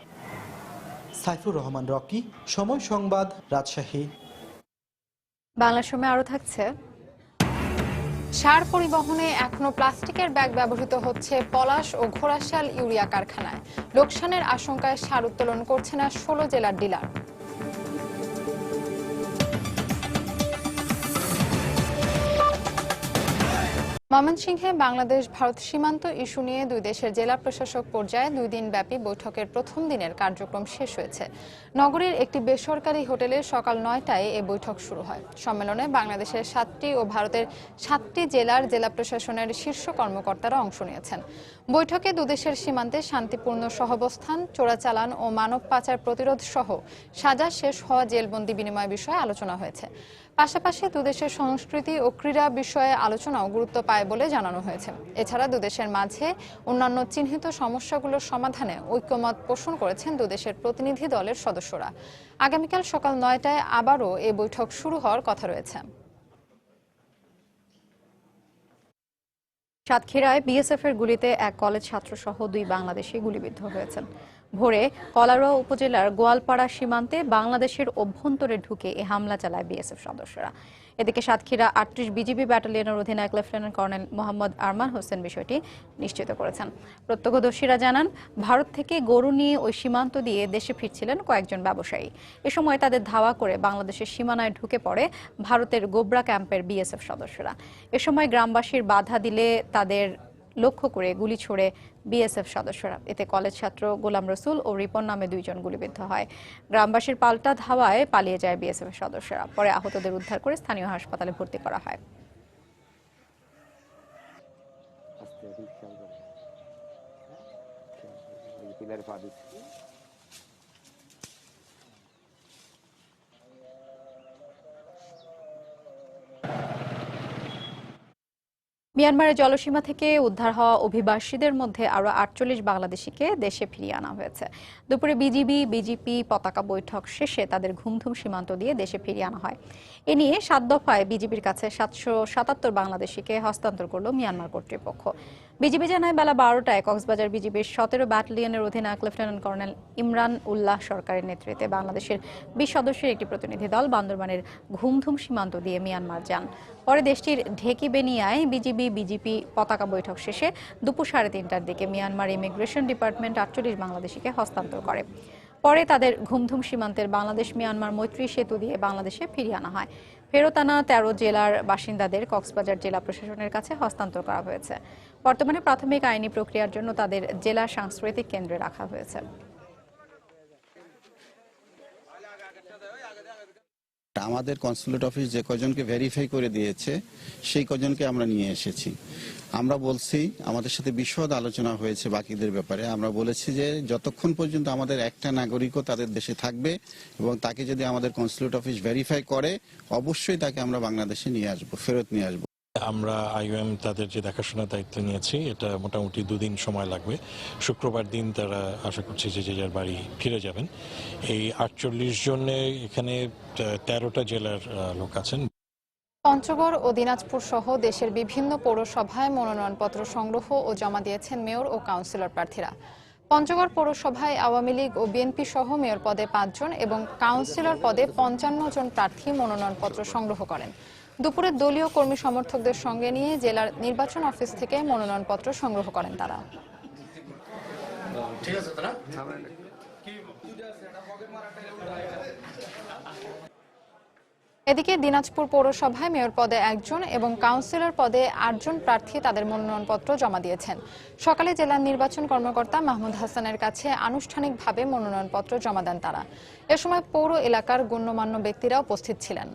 সাইফুর রহমান রকি, সময় সংবাদ, রাজশাহী। বাংলা সময় আরো থাকছে। সার পরিবহনে এখনো প্লাস্টিকের ব্যাগ ব্যবহৃত হচ্ছে পলাশ ও ঘোড়াশাল ইউরিয়া কারখানায়। লোকসানের আশঙ্কায় সার উত্তোলন করছে না 16 জেলার ডিলার। ময়মনসিংহে বাংলাদেশ ভারত সীমান্ত ইস্যু নিয়ে দুই দেশের জেলা প্রশাসক পর্যায়ে 2 দিন ব্যাপী বৈঠকের প্রথম দিনের কার্যক্রম শেষ হয়েছে। নগরীর একটি বেসরকারি হোটেলে সকাল 9টায় এই বৈঠক শুরু হয়। সম্মেলনে বাংলাদেশের 7টি ও ভারতের 7টি জেলার জেলা প্রশাসনের শীর্ষ কর্মকর্তারা অংশ নিয়েছেন। বৈঠকে দুদেশের সীমান্তে শান্তিপূর্ণ সহাবস্থান, চোরাচালান ও মানব পাচার প্রতিরোধ সহ সাজা শেষ হওয়া জেলবন্দি বিনিময় বিষয়ে আলোচনা হয়েছে। পাশাপাশি দুদেশের সংস্কৃতি ও ক্রীড়া বিষয়ে আলোচনাও গুরুত্ব পায় বলে জানানো হয়েছে। এছাড়া দুদেশের মাঝে অন্যান্য চিহ্নিত সমস্যাগুলোর সমাধানে ঐক্যমত পোষণ করেছেন দুদেশের প্রতিনিধি দলের সদস্যরা। আগামীকাল সকাল 9টায় আবারও এই বৈঠক শুরু হওয়ার কথা রয়েছে। সাতক্ষীরায় বিএসএফ এর গুলিতে এক কলেজ ছাত্র সহ 2 বাংলাদেশি গুলিবিদ্ধ হয়েছেন। ভোরে কলারোয়া উপজেলার গোয়ালপাড়া সীমান্তে বাংলাদেশের অভ্যন্তরে ঢুকে এ হামলা চালায় বিএসএফ সদস্যরা। এদিকে সাতক্ষীরা 38 বিজিবি ব্যাটালিয়নের অধীনায়ক লেফটেন্যান্ট কর্নেল মোহাম্মদ আরমান হোসেন বিষয়টি নিশ্চিত করেছেন। প্রত্যক্ষদর্শীরা জানান, ভারত থেকে গরু নিয়ে ওই সীমান্ত দিয়ে দেশে ফিরছিলেন কয়েকজন ব্যবসায়ী। এ সময় তাদের ধাওয়া করে বাংলাদেশের সীমানায় ঢুকে পড়ে ভারতের গোবরা ক্যাম্পের বিএসএফ সদস্যরা। এ সময় গ্রামবাসীর বাধা দিলে তাদের লক্ষ্য করে গুলি ছোড়ে বিএসএফ সদস্যরা। এতে কলেজ ছাত্র গোলাম রসুল ও রিপন নামে 2 জন গুলিবিদ্ধ হয়। গ্রামবাসীর পাল্টা ধাওয়ায় পালিয়ে যায় বিএসএফ সদস্যরা। পরে আহতদের উদ্ধার করে স্থানীয় হাসপাতালে ভর্তি করা হয়। মিয়ানমারের জলসীমা থেকে উদ্ধার হওয়া অভিবাসীদের মধ্যে আরও 48 বাংলাদেশিকে দেশে ফিরিয়ে আনা হয়েছে। দুপুরে বিজিপি পতাকা বৈঠক শেষে তাদের ঘুমধুম সীমান্ত দিয়ে দেশে ফিরিয়ে আনা হয়। এ নিয়ে 7 দফায় বিজিবির কাছে 777 বাংলাদেশিকে হস্তান্তর করল মিয়ানমার কর্তৃপক্ষ। বিজিবি জানায়, বেলা 12টায় কক্সবাজার বিজিবির 17 ব্যাটালিয়নের অধিনায়ক লেফটেন্যান্ট কর্নেল ইমরান উল্লাহ সরকারের নেতৃত্বে বাংলাদেশের 20 সদস্যের একটি প্রতিনিধি দল বান্দরবানের ঘুমধুম সীমান্ত দিয়ে মিয়ানমার যান। পরে দেশটির ঢেকিবেনিয়ায় বিজিপি পতাকা বৈঠক শেষে দুপুর 3:30টার দিকে মিয়ানমার ইমিগ্রেশন ডিপার্টমেন্ট 48 বাংলাদেশিকে হস্তান্তর করে। পরে তাদের ঘুমধুম সীমান্তের বাংলাদেশ মিয়ানমার মৈত্রী সেতু দিয়ে বাংলাদেশে ফিরিয়ে আনা হয়। ফেরত আনা 13 জেলার বাসিন্দাদের কক্সবাজার জেলা প্রশাসনের কাছে হস্তান্তর করা হয়েছে। বর্তমানে প্রাথমিক আইনি প্রক্রিয়ার জন্য তাদের জেলা সাংস্কৃতিক কেন্দ্রে রাখা হয়েছে। আমাদের কনসুলেট অফিস যে কজনকে ভেরিফাই করে দিয়েছে সেই কজনকে আমরা নিয়ে এসেছি। আমরা বলছি আমাদের সাথে বিশদ আলোচনা হয়েছে বাকিদের ব্যাপারে। আমরা বলেছি যে যতক্ষণ পর্যন্ত আমাদের একটা নাগরিকও তাদের দেশে থাকবে এবং তাকে যদি আমাদের কনসুলেট অফিস ভেরিফাই করে অবশ্যই তাকে আমরা বাংলাদেশে নিয়ে আসবো, ফেরত নিয়ে আসবো। আমরা আইওএম তাদের যে দেখাশোনার দায়িত্ব নিয়েছি, এটা মোটামুটি 2 দিন সময় লাগবে। শুক্রবার দিন তারা আশা করছি যে যার বাড়ি ফিরে যাবেন। এই 48 জনে এখানে 13টা জেলার লোক আছেন। পঞ্চগড় ও দিনাজপুর সহ দেশের বিভিন্ন পৌরসভায় মনোনয়নপত্র সংগ্রহ ও জমা দিয়েছেন মেয়র ও কাউন্সিলর প্রার্থীরা। পঞ্চগড় পৌরসভায় আওয়ামী লীগ ও বিএনপি সহ মেয়র পদে 5 জন এবং কাউন্সিলর পদে 55 জন প্রার্থী মনোনয়নপত্র সংগ্রহ করেন। দুপুরে দলীয় কর্মী সমর্থকদের সঙ্গে নিয়ে জেলার নির্বাচন অফিস থেকে মনোনয়নপত্র সংগ্রহ করেন তারা। এদিকে দিনাজপুর পৌরসভায় মেয়র পদে 1 জন এবং কাউন্সিলর পদে 8 জন প্রার্থী তাদের মনোনয়নপত্র জমা দিয়েছেন। সকালে জেলার নির্বাচন কর্মকর্তা মাহমুদ হাসানের কাছে আনুষ্ঠানিকভাবে মনোনয়নপত্র জমা দেন তারা। এ সময় পৌর এলাকার গণ্যমান্য ব্যক্তিরা উপস্থিত ছিলেন।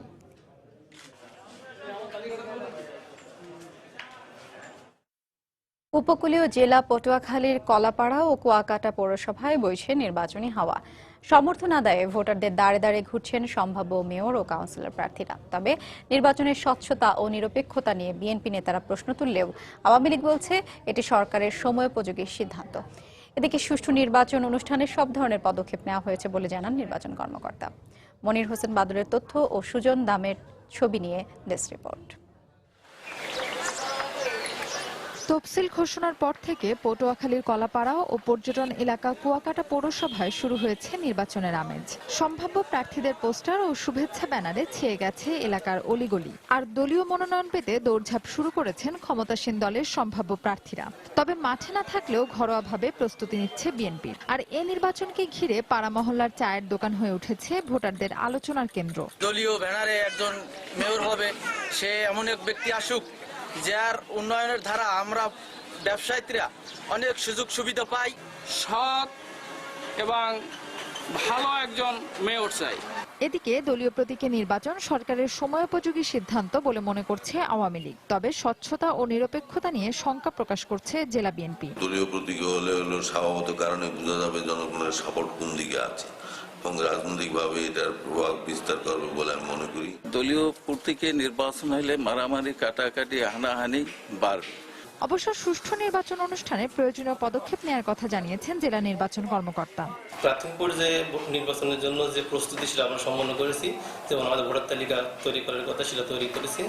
উপকূলীয় জেলা পটুয়াখালীর কলাপাড়া ও কুয়াকাটা পৌরসভায় বইছে নির্বাচনী হাওয়া। সমর্থন আদায়ে ভোটারদের দাঁড়ে দাঁড়ে ঘুরছেন সম্ভাব্য মেয়র ও কাউন্সিলর প্রার্থীরা। তবে নির্বাচনের স্বচ্ছতা ও নিরপেক্ষতা নিয়ে বিএনপি নেতারা প্রশ্ন তুললেও আওয়ামী লীগ বলছে এটি সরকারের সময়োপযোগী সিদ্ধান্ত। এদিকে সুষ্ঠু নির্বাচন অনুষ্ঠানে সব ধরনের পদক্ষেপ নেওয়া হয়েছে বলে জানান নির্বাচন কর্মকর্তা। মনির হোসেন বাদলের তথ্য ও সুজন দামের ছবি নিয়ে ডেস্ক রিপোর্ট। তফসিল ঘোষণার পর থেকে পটুয়াখালীর কলাপাড়া ও পর্যটন এলাকা কুয়াকাটা পৌরসভায় শুরু হয়েছে নির্বাচনের আমেজ। সম্ভাব্য প্রার্থীদের পোস্টার ও শুভেচ্ছা ব্যানারে ছেয়ে গেছে এলাকার অলিগলি। আর দলীয় মনোনয়ন পেতে দৌড়ঝাঁপ শুরু করেছেন ক্ষমতাসীন দলের সম্ভাব্য প্রার্থীরা। তবে মাঠে না থাকলেও ঘরোয়াভাবে প্রস্তুতি নিচ্ছে বিএনপি। আর এই নির্বাচনকে ঘিরে পাড়া মহল্লার চায়ের দোকান হয়ে উঠেছে ভোটারদের আলোচনার কেন্দ্র। দলীয় ব্যানারে একজন মেয়র হবে, সে এমন এক ব্যক্তি আসুক যার উন্নয়নের ধারা আমরা ব্যবসায়ীরা অনেক সুযোগ সুবিধা পাই। সৎ এবং ভালো একজন মেয়র চাই। এদিকে দলীয় প্রতীকে নির্বাচন সরকারের সময়োপযোগী সিদ্ধান্ত বলে মনে করছে আওয়ামী লীগ। তবে স্বচ্ছতা ও নিরপেক্ষতা নিয়ে শঙ্কা প্রকাশ করছে জেলা বিএনপি। দলীয় প্রতীকে হলে স্বভাবত কারণে বোঝা যাবে জনগণের সাপোর্ট কোন দিকে আছে এবং রাজনৈতিকভাবে এটার প্রভাব বিস্তার করবে বলে আমি মনে করি। দলীয় প্রতীকে নির্বাচন হলে মারামারি কাটাকাটি হানাহানি বাড়বে। অবশ্য সুষ্ঠু নির্বাচন অনুষ্ঠানে প্রয়োজনীয় পদক্ষেপ নেওয়ার কথা জানিয়েছেন জেলা নির্বাচন কর্মকর্তা। প্রাথমিক পর্যায়ে নির্বাচনের জন্য যে প্রস্তুতি ছিল আমরা সম্পন্ন করেছি, যেমন আমাদের ভোটার তালিকা তৈরি করার কথা সেটা তৈরি করেছি,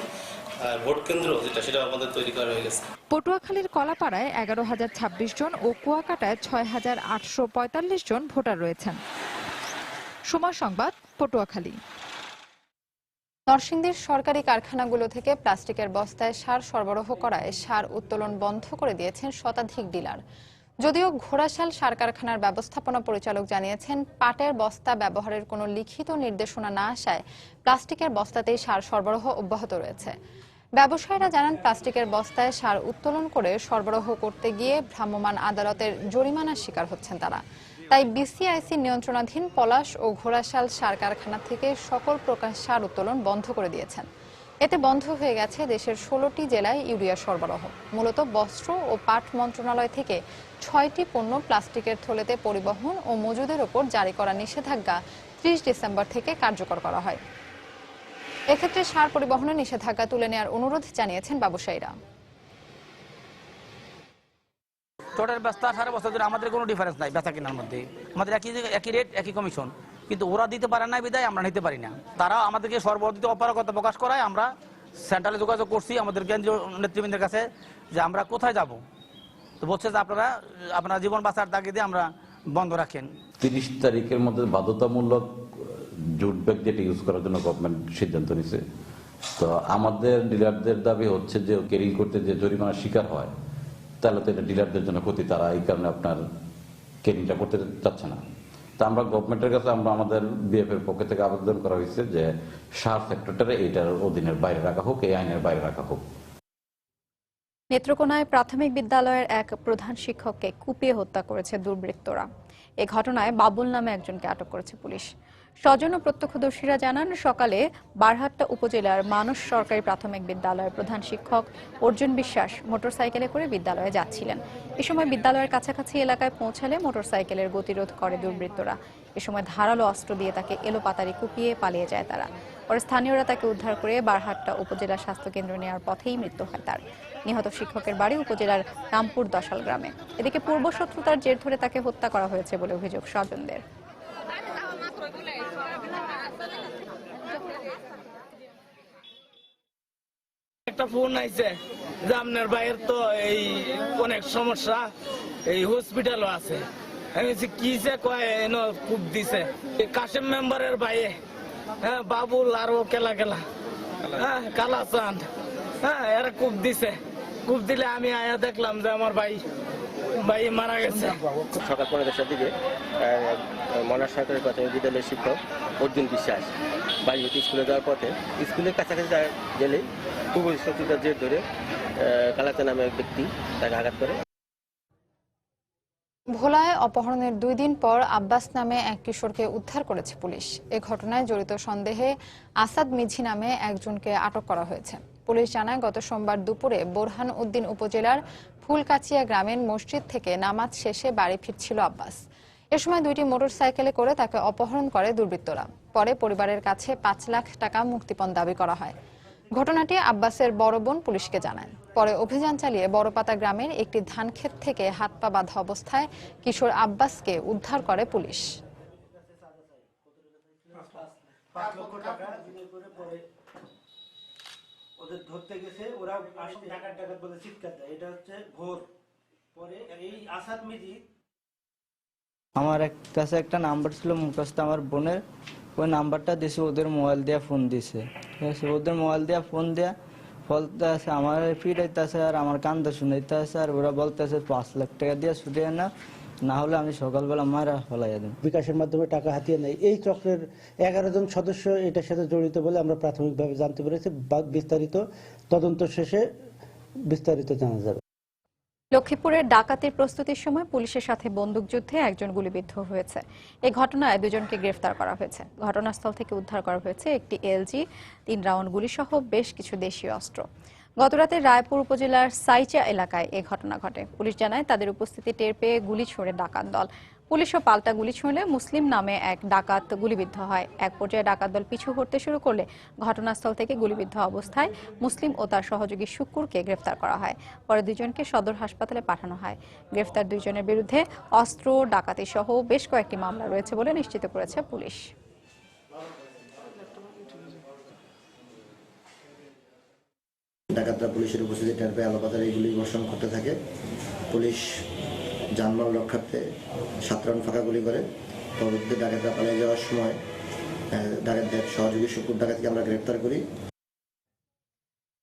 আর ভোট কেন্দ্র যেটা সেটা আমাদের তৈরি করা হয়ে গেছে। পটুয়াখালীর কলাপাড়ায় 11,026 জন ও কুয়াকাটায় 6,845 জন ভোটার রয়েছেন। সময় সংবাদ, পটুয়াখালী। নরসিংদীর সরকারি কারখানাগুলো থেকে প্লাস্টিকের বস্তায় সার সরবরাহ করায় সার উত্তোলন বন্ধ করে দিয়েছেন শতাধিক ডিলার। যদিও ঘোড়াশাল সার কারখানার ব্যবস্থাপনা পরিচালক জানিয়েছেন পাটের বস্তা ব্যবহারের কোনো লিখিত নির্দেশনা না আসায় প্লাস্টিকের বস্তাতেই সার সরবরাহ অব্যাহত রয়েছে। ব্যবসায়ীরা জানান প্লাস্টিকের বস্তায় সার উত্তোলন করে সরবরাহ করতে গিয়ে ভ্রাম্যমাণ আদালতের জরিমানার শিকার হচ্ছেন তারা। তাই বিসিআইসি নিয়ন্ত্রণাধীন পলাশ ও ঘোড়াশাল সার কারখানা থেকে সকল প্রকার সার উত্তোলন বন্ধ করে দিয়েছেন। এতে বন্ধ হয়ে গেছে দেশের 16টি জেলায় ইউরিয়া সরবরাহ। মূলত বস্ত্র ও পাট মন্ত্রণালয় থেকে 6টি পণ্য প্লাস্টিকের থলেতে পরিবহন ও মজুদের ওপর জারি করা নিষেধাজ্ঞা 30 ডিসেম্বর থেকে কার্যকর করা হয়। এক্ষেত্রে সার পরিবহনের নিষেধাজ্ঞা তুলে নেওয়ার অনুরোধ জানিয়েছেন ব্যবসায়ীরা। টোটাল বস্তা 18 বস্তা ধরে আমাদের কোনো ডিফারেন্স নাই বেচা কেনার মধ্যে, আমাদের একই রেট একই কমিশন, কিন্তু ওরা দিতে পারে না বিদায় আমরা নিতে পারি না। তারা আমাদেরকে সর্বদিতে অপারগতা প্রকাশ করায় আমরা সেন্ট্রালে যোগাযোগ করছি আমাদের কেন্দ্রীয় নেতৃবৃন্দের কাছে যে আমরা কোথায় যাব, তো বলছে যে আপনারা জীবন বাঁচার তাগিদে আমরা বন্ধ রাখেন। 30 তারিখের মধ্যে বাধ্যতামূলক জুট ব্যাগ যেটা ইউজ করার জন্য গভর্নমেন্ট সিদ্ধান্ত নিছে। তো আমাদের ডিলারদের দাবি হচ্ছে যে ক্যারিং করতে যে জরিমানার শিকার হয় তাহলে তো এটা ডিলারদের জন্য ক্ষতি, তারা এই কারণে আপনার ক্যারিংটা করতে চাচ্ছে না। তা আমরা গভর্নমেন্টের কাছে আমাদের বিএফ এর পক্ষ থেকে আবেদন করা হয়েছে যে সার সেক্টরটারে এইটার অধীনের বাইরে রাখা হোক, এই আইনের বাইরে রাখা হোক। নেত্রকোনায় প্রাথমিক বিদ্যালয়ের এক প্রধান শিক্ষককে কুপিয়ে হত্যা করেছে দুর্বৃত্তরা। এ ঘটনায় বাবুল নামে একজনকে আটক করেছে পুলিশ। স্বজন ও প্রত্যক্ষদর্শীরা জানান, সকালে বারহাট্টা উপজেলার মানস সরকারি প্রাথমিক বিদ্যালয়ের প্রধান শিক্ষক অর্জুন বিশ্বাস মোটরসাইকেলে করে বিদ্যালয়ে যাচ্ছিলেন। এ সময় বিদ্যালয়ের কাছাকাছি এলাকায় পৌঁছালে মোটরসাইকেলের গতিরোধ করে দুর্বৃত্তরা। এ সময় ধারালো অস্ত্র দিয়ে তাকে এলোপাতাড়ি কুপিয়ে পালিয়ে যায় তারা। পরে স্থানীয়রা তাকে উদ্ধার করে বারহাট্টা উপজেলা স্বাস্থ্য কেন্দ্রে নেওয়ার পথেই মৃত্যু হয় তার। নিহত শিক্ষকের বাড়ি উপজেলার রামপুর দশাল গ্রামে। এদিকে পূর্বশত্রুতার জের ধরে তাকে হত্যা করা হয়েছে বলে অভিযোগ স্বজনদের। একটা ফোন আইছে যে আপনার ভাইয়ের তো এই অনেক সমস্যা, এই হসপিটালও আছে। আমি কিসে কয় এনো কূপ দিছে কাশেম মেম্বারের ভাইয়ে, হ্যাঁ বাবুল আর ও কেলা কেলা, হ্যাঁ কালাচাঁদ, হ্যাঁ এরা কূপ দিছে। কূপ দিলে আমি আয়া দেখলাম যে আমার ভাই মারা গেছে। সকাল ৫:১০টার দিকে মনার সরকারি প্রাথমিক বিদ্যালয়ের শিক্ষক অর্জুন বিশ্বাস বাড়ি হতে স্কুলে যাওয়ার পথে স্কুলের কাছাকাছি গেলেই পূর্বশত্রুতার জের ধরে কালাচাঁদ নামে এক ব্যক্তি তাকে আঘাত করে। ভোলায় অপহরণের ২ দিন পর আব্বাস নামে এক কিশোরকে উদ্ধার করেছে পুলিশ। এ ঘটনায় জড়িত সন্দেহে আসাদ মিঝি নামে একজনকে আটক করা হয়েছে। পুলিশ জানায়, গত সোমবার দুপুরে বোরহান উদ্দিন উপজেলার ফুলকাচিয়া গ্রামের মসজিদ থেকে নামাজ শেষে বাড়ি ফিরছিল আব্বাস। এ সময় ২টি মোটরসাইকেলে করে তাকে অপহরণ করে দুর্বৃত্তরা। পরে পরিবারের কাছে ৫ লাখ টাকা মুক্তিপণ দাবি করা হয়। ঘটনাটি আব্বাসের বড় বোন পুলিশকে জানান। পরে অভিযান চালিয়ে বড়পাতা গ্রামের একটি ধানক্ষেত থেকে হাত পা বাঁধা অবস্থায় কিশোর আব্বাসকে উদ্ধার করে পুলিশ। ওদের ধরতে গেছে, ওরা ডাকাত ডাকাত বলে চিৎকার দেয়। এটা হচ্ছে ভোর পরে এই আসাদ মিজি। আমার কাছে একটা নাম্বার ছিল মুখস্থ আমার বোনের, ওই নাম্বারটা দিয়েছে, ওদের মোবাইল দিয়ে ফোন দিছে। ঠিক আছে, ওদের মোবাইল দিয়ে ফোন দেয়া বলতে আছে আমার ফিরাইতে আছে আর আমার কান্দা শুনাইতে আছে, আর ওরা বলতে আছে ৫ লাখ টাকা দিয়ে ছুটে না হলে আমি সকালবেলা মারা ফলাইয়া দেব। বিকাশের মাধ্যমে টাকা হাতিয়ে নেয়। এই চক্রের ১১ জন সদস্য এটার সাথে জড়িত বলে আমরা প্রাথমিকভাবে জানতে পেরেছি। বিস্তারিত তদন্ত শেষে বিস্তারিত জানা যাবে। লক্ষ্মীপুরের ডাকাতির প্রস্তুতির সময় পুলিশের সাথে বন্দুকযুদ্ধে একজন গুলিবিদ্ধ হয়েছে। এই ঘটনায় ২ জনকে গ্রেফতার করা হয়েছে। ঘটনাস্থল থেকে উদ্ধার করা হয়েছে একটি এলজি, ৩ রাউন্ড গুলিসহ বেশ কিছু দেশীয় অস্ত্র। গতরাতে রায়পুর উপজেলার সাইচা এলাকায় এ ঘটনা ঘটে। পুলিশ জানায়, তাদের উপস্থিতি টের পেয়ে গুলি ছোড়ে ডাকাত দল। পুলিশও পাল্টা গুলি ছুঁড়লে মুসলিম নামে এক ডাকাত গুলিবিদ্ধ হয়। এক পর্যায়ে ডাকাত দল পিছু হটতে শুরু করলে ঘটনাস্থল থেকে গুলিবিদ্ধ অবস্থায় মুসলিম ও তার সহযোগী শুক্কুরকে গ্রেফতার করা হয়। পরে ২ জনকে সদর হাসপাতালে পাঠানো হয়। গ্রেফতার ২ জনের বিরুদ্ধে অস্ত্র, ডাকাতি সহ বেশ কয়েকটি মামলা রয়েছে বলে নিশ্চিত করেছে পুলিশ। ডাকাতরা পুলিশের উপস্থিতি টের পেয়ে আলাপাতাড়ি গুলি বর্ষণ করতে থাকে। পুলিশ যানবাহন রক্ষার্থে ৭ রাউন্ড ফাঁকা গুলি করে। পরবর্তীতে ডাকাতরা পালিয়ে যাওয়ার সময় ডাকাতদের সহযোগী শুকুর ডাকাতকে আমরা গ্রেপ্তার করি।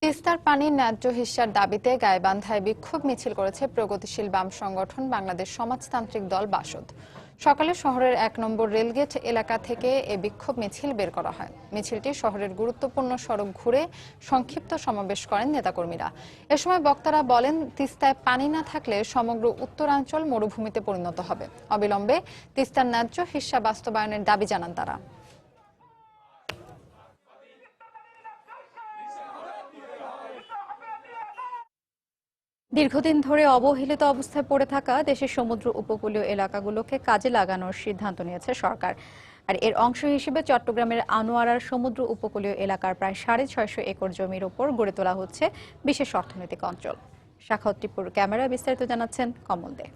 তিস্তার পানির ন্যায্য হিস্যার দাবিতে গাইবান্ধায় বিক্ষোভ মিছিল করেছে প্রগতিশীল বাম সংগঠন বাংলাদেশ সমাজতান্ত্রিক দল বাসদ। সকালে শহরের ১ নম্বর রেলগেট এলাকা থেকে এ বিক্ষোভ মিছিল বের করা হয়। মিছিলটি শহরের গুরুত্বপূর্ণ সড়ক ঘুরে সংক্ষিপ্ত সমাবেশ করেন নেতাকর্মীরা। এ সময় বক্তারা বলেন, তিস্তায় পানি না থাকলে সমগ্র উত্তরাঞ্চল মরুভূমিতে পরিণত হবে। অবিলম্বে তিস্তার ন্যায্য হিস্যা বাস্তবায়নের দাবি জানান তারা। দীর্ঘদিন ধরে অবহেলিত অবস্থায় পড়ে থাকা দেশের সমুদ্র উপকূলীয় এলাকাগুলোকে কাজে লাগানোর সিদ্ধান্ত নিয়েছে সরকার। আর এর অংশ হিসেবে চট্টগ্রামের আনোয়ারার সমুদ্র উপকূলীয় এলাকার প্রায় ৬৫০ একর জমির ওপর গড়ে তোলা হচ্ছে বিশেষ অর্থনৈতিক অঞ্চল। শাখাওয়াত টিপুর ক্যামেরায় বিস্তারিত জানাচ্ছেন কমল দে।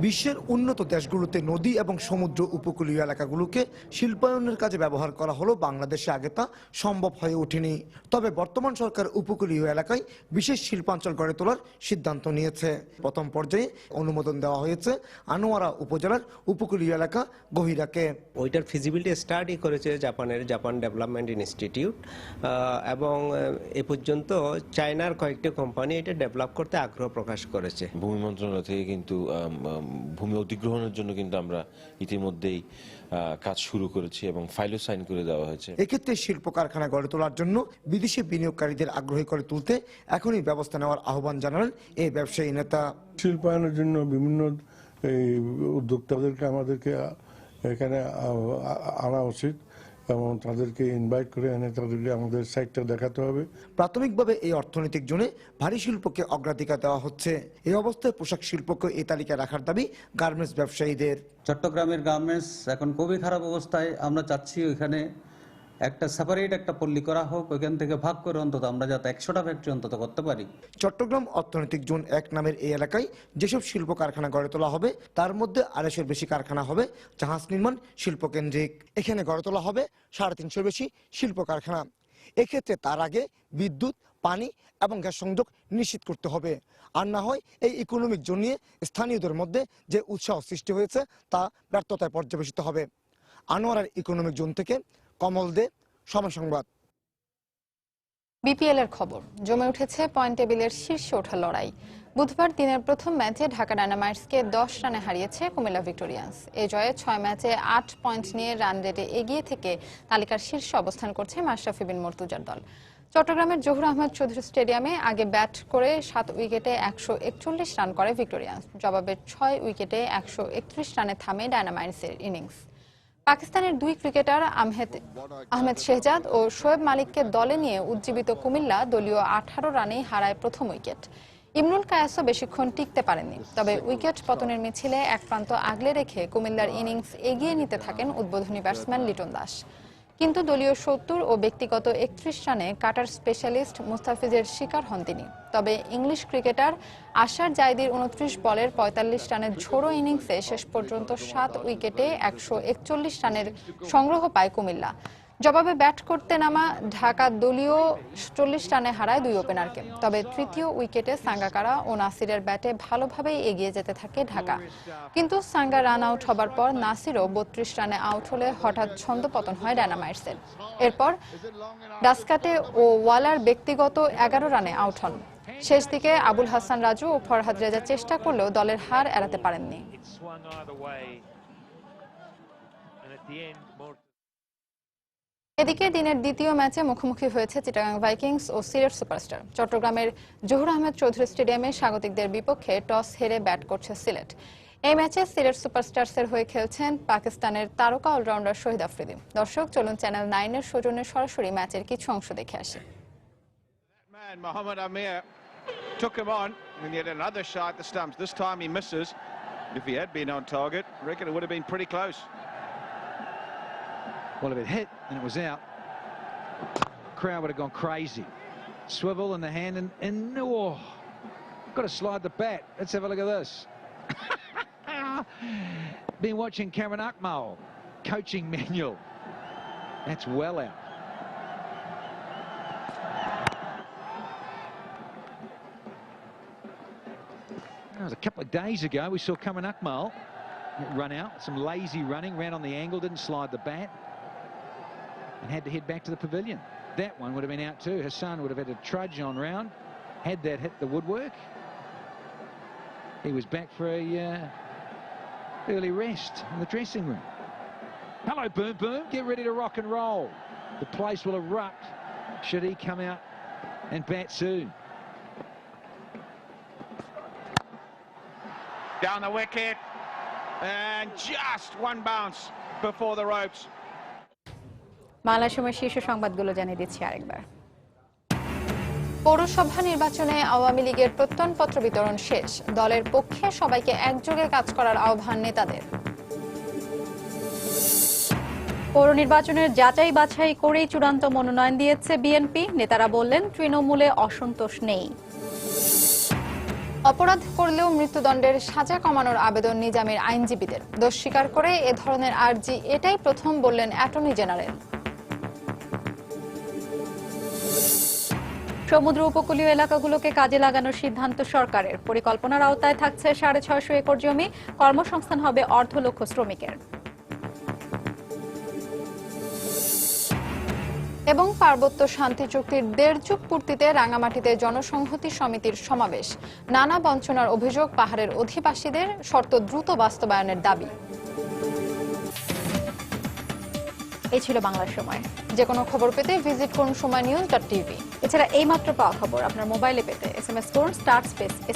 বিশ্বের উন্নত দেশগুলোতে নদী এবং সমুদ্র উপকূলীয় এলাকাগুলোকে শিল্পায়নের কাজে ব্যবহার করা হলো বাংলাদেশে আগে তা সম্ভব হয়ে ওঠেনি। তবে বর্তমান সরকার উপকূলীয় এলাকায় বিশেষ শিল্পাঞ্চল গড়ে তোলার সিদ্ধান্ত নিয়েছে। প্রথম পর্যায়ে অনুমোদন দেওয়া হয়েছে আনোয়ারা উপজেলার উপকূলীয় এলাকা গহিরাকে। ওইটার ফিজিবিলিটি স্টাডি করেছে জাপান ডেভেলপমেন্ট ইনস্টিটিউট, এবং এ পর্যন্ত চায়নার কয়েকটি কোম্পানি এটা ডেভেলপ করতে আগ্রহ প্রকাশ করেছে। ভূমি মন্ত্রণালয় থেকে কিন্তু ভূমি অধিগ্রহণের জন্য কিন্তু আমরা ইতিমধ্যেই কাজ শুরু করেছি এবং ফাইলও সাইন করে দেওয়া হয়েছে। এক্ষেত্রে শিল্প কারখানা গড়ে তোলার জন্য বিদেশি বিনিয়োগকারীদের আগ্রহী করে তুলতে এখনই ব্যবস্থা নেওয়ার আহ্বান জানালেন এই ব্যবসায়ী নেতা। শিল্পায়নের জন্য বিভিন্ন উদ্যোক্তাদেরকে আমাদেরকে এখানে আনা উচিত এবং তাদেরকে ইনভাইট করে এনে তাদেরকে আমাদের সাইটটা দেখাতে হবে। প্রাথমিকভাবে এই অর্থনৈতিক জোনে ভারী শিল্পকে অগ্রাধিকার দেওয়া হচ্ছে। এই অবস্থায় পোশাক শিল্পকে এই তালিকায় রাখার দাবি গার্মেন্টস ব্যবসায়ীদের। চট্টগ্রামের গার্মেন্টস এখন খুবই খারাপ অবস্থায়। আমরা চাচ্ছি ওইখানে একটা সেপারেট একটা পল্লী করা হোক, ওইখান থেকে ভাগ করে অন্তত আমরা যাতে 100টা ফ্যাক্টরি অন্তত করতে পারি। চট্টগ্রাম অর্থনৈতিক জোন 1 নামের এই এলাকায় যেসব শিল্প কারখানা গড়ে তোলা হবে তার মধ্যে 250-এর বেশি কারখানা হবে জাহাজ নির্মাণ শিল্প কেন্দ্রিক। এখানে গড়ে তোলা হবে 350-এর বেশি শিল্প কারখানা। এক্ষেত্রে তার আগে বিদ্যুৎ, পানি এবং গ্যাস সংযোগ নিশ্চিত করতে হবে। আর না হয় এই ইকোনমিক জোন নিয়ে স্থানীয়দের মধ্যে যে উৎসাহ সৃষ্টি হয়েছে তা ব্যর্থতায় পর্যবেসিত হবে। আনোয়ারার ইকোনমিক জোন থেকে কমল দে, সময় সংবাদ। বিপিএল এর খবর, জমে উঠেছে পয়েন্ট টেবিলের শীর্ষে ওঠার লড়াই। বুধবার দিনের প্রথম ম্যাচে ঢাকা ডায়নামাইটসকে 10 রানে হারিয়েছে কুমিল্লা ভিক্টোরিয়ান্স। এই জয়ে 6 ম্যাচে 8 পয়েন্ট নিয়ে রান রেটে এগিয়ে থেকে তালিকার শীর্ষে অবস্থান করছে মাশরাফি বিন মর্তুজার দল। চট্টগ্রামের জহুর আহমেদ চৌধুরী স্টেডিয়ামে আগে ব্যাট করে 7 উইকেটে 141 রান করে ভিক্টোরিয়ান্স। জবাবে 6 উইকেটে 131 রানে থামে ডায়নামাইটসের ইনিংস। পাকিস্তানের 2 ক্রিকেটার আহমেদ শেহজাদ ও শোয়েব মালিককে দলে নিয়ে উজ্জীবিত কুমিল্লা দলীয় 18 রানেই হারায় প্রথম উইকেট। ইমরুল কায়াসও বেশিক্ষণ টিকতে পারেননি, তবে উইকেট পতনের মিছিলে এক প্রান্ত আগলে রেখে কুমিল্লার ইনিংস এগিয়ে নিতে থাকেন উদ্বোধনী ব্যাটসম্যান লিটন দাস। কিন্তু দলীয় 70 ও ব্যক্তিগত 31 রানে কাটার স্পেশালিস্ট মুস্তাফিজের শিকার হন তিনি। তবে ইংলিশ ক্রিকেটার আশার জাইদির 29 বলের 45 রানের ঝোড়ো ইনিংসে শেষ পর্যন্ত 7 উইকেটে 141 রানের সংগ্রহ পায় কুমিল্লা। জবাবে ব্যাট করতে নামা ঢাকা দলীয় 40 রানে হারায় 2 ওপেনারকে। তবে তৃতীয় উইকেটে সাঙ্গাকারা ও নাসিরের ব্যাটে ভালোভাবেই এগিয়ে যেতে থাকে ঢাকা। কিন্তু সাঙ্গা রান আউট হবার পর নাসিরও 32 রানে আউট হলে হঠাৎ ছন্দপতন হয় ডায়নামাইটসের। এরপর ডাসকাটে ও ওয়ালার ব্যক্তিগত 11 রানে আউট হন। শেষ দিকে আবুল হাসান রাজু ও ফরহাদ রেজা চেষ্টা করলেও দলের হার এড়াতে পারেননি। এদিকে দিনের দ্বিতীয় ম্যাচে মুখোমুখি হয়েছে চিটাগাং ভাইকিংস ও সিলেট সুপারস্টার। চট্টগ্রামের জহুর আহমেদ চৌধুরী স্টেডিয়ামে স্বাগতিকদের বিপক্ষে টস হেরে ব্যাট করছে সিলেট। এই ম্যাচে সিলেট সুপারস্টারসের হয়ে খেলছেন পাকিস্তানের তারকা অলরাউন্ডার শহীদ আফ্রিদি। দর্শক, চলুন চ্যানেল 9 এর সৌজন্যে সরাসরি ম্যাচের কিছু অংশ দেখে আসি। Mohammad Amir took him on and yet another shot the stumps. This time he misses. If he had been on target, I reckon it would have been pretty close. Well, if it hit and it was out, crowd would have gone crazy. Swivel in the hand and oh, got to slide the bat. Let's have a look at this. Been watching Cameron Akmal coaching manual. That's well out. That was a couple of days ago. We saw Cameron Akmal run out, some lazy running, ran on the angle, didn't slide the bat, and had to head back to the pavilion. That one would have been out too. Hassan would have had to trudge on round. Had that hit the woodwork, he was back for a early rest in the dressing room. Hello, Boom Boom. Get ready to rock and roll. The place will erupt should he come out and bat soon. Down the wicket and just one bounce before the ropes. Bangla সময় শীর্ষ সংবাদগুলো জানিয়ে দিচ্ছি আরেকবার। পৌরসভা নির্বাচনে আওয়ামী লীগের প্রত্যয়নপত্র বিতরণ শেষ। দলের পক্ষে সবাইকে একযোগে কাজ করার আহ্বান নেতাদের। পৌর নির্বাচনের যাচাই বাছাই করেই চূড়ান্ত মনোনয়ন দিয়েছে বিএনপি। নেতারা বললেন তৃণমূলে অসন্তোষ নেই। অপরাধ করলেও মৃত্যুদণ্ডের সাজা কমানোর আবেদন নিজামীর আইনজীবীদের। দোষ স্বীকার করে এ ধরনের আর্জি এটাই প্রথম বললেন অ্যাটর্নি জেনারেল। সমুদ্র উপকূলীয় এলাকাগুলোকে কাজে লাগানোর সিদ্ধান্ত সরকারের। পরিকল্পনার আওতায় থাকছে 650 একর জমি। কর্মসংস্থান হবে 1.5 লক্ষ শ্রমিকের। এবং পার্বত্য শান্তি চুক্তির 1.5 যুগ পূর্তিতে রাঙামাটিতে জনসংহতি সমিতির সমাবেশ। নানা বঞ্চনার অভিযোগ পাহাড়ের অধিবাসীদের, শর্ত দ্রুত বাস্তবায়নের দাবি। এই ছিল বাংলার সময়। যে কোনো খবর পেতে ভিজিট করুন সময়নিউজ.tv। এছাড়া এই মাত্র পাওয়া খবর আপনার মোবাইলে পেতে SMS করুন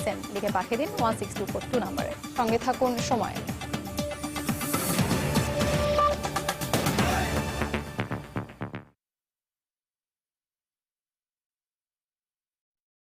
*SN লিখে পাঠিয়ে দিন 16242 নম্বরে। সঙ্গে থাকুন সময়।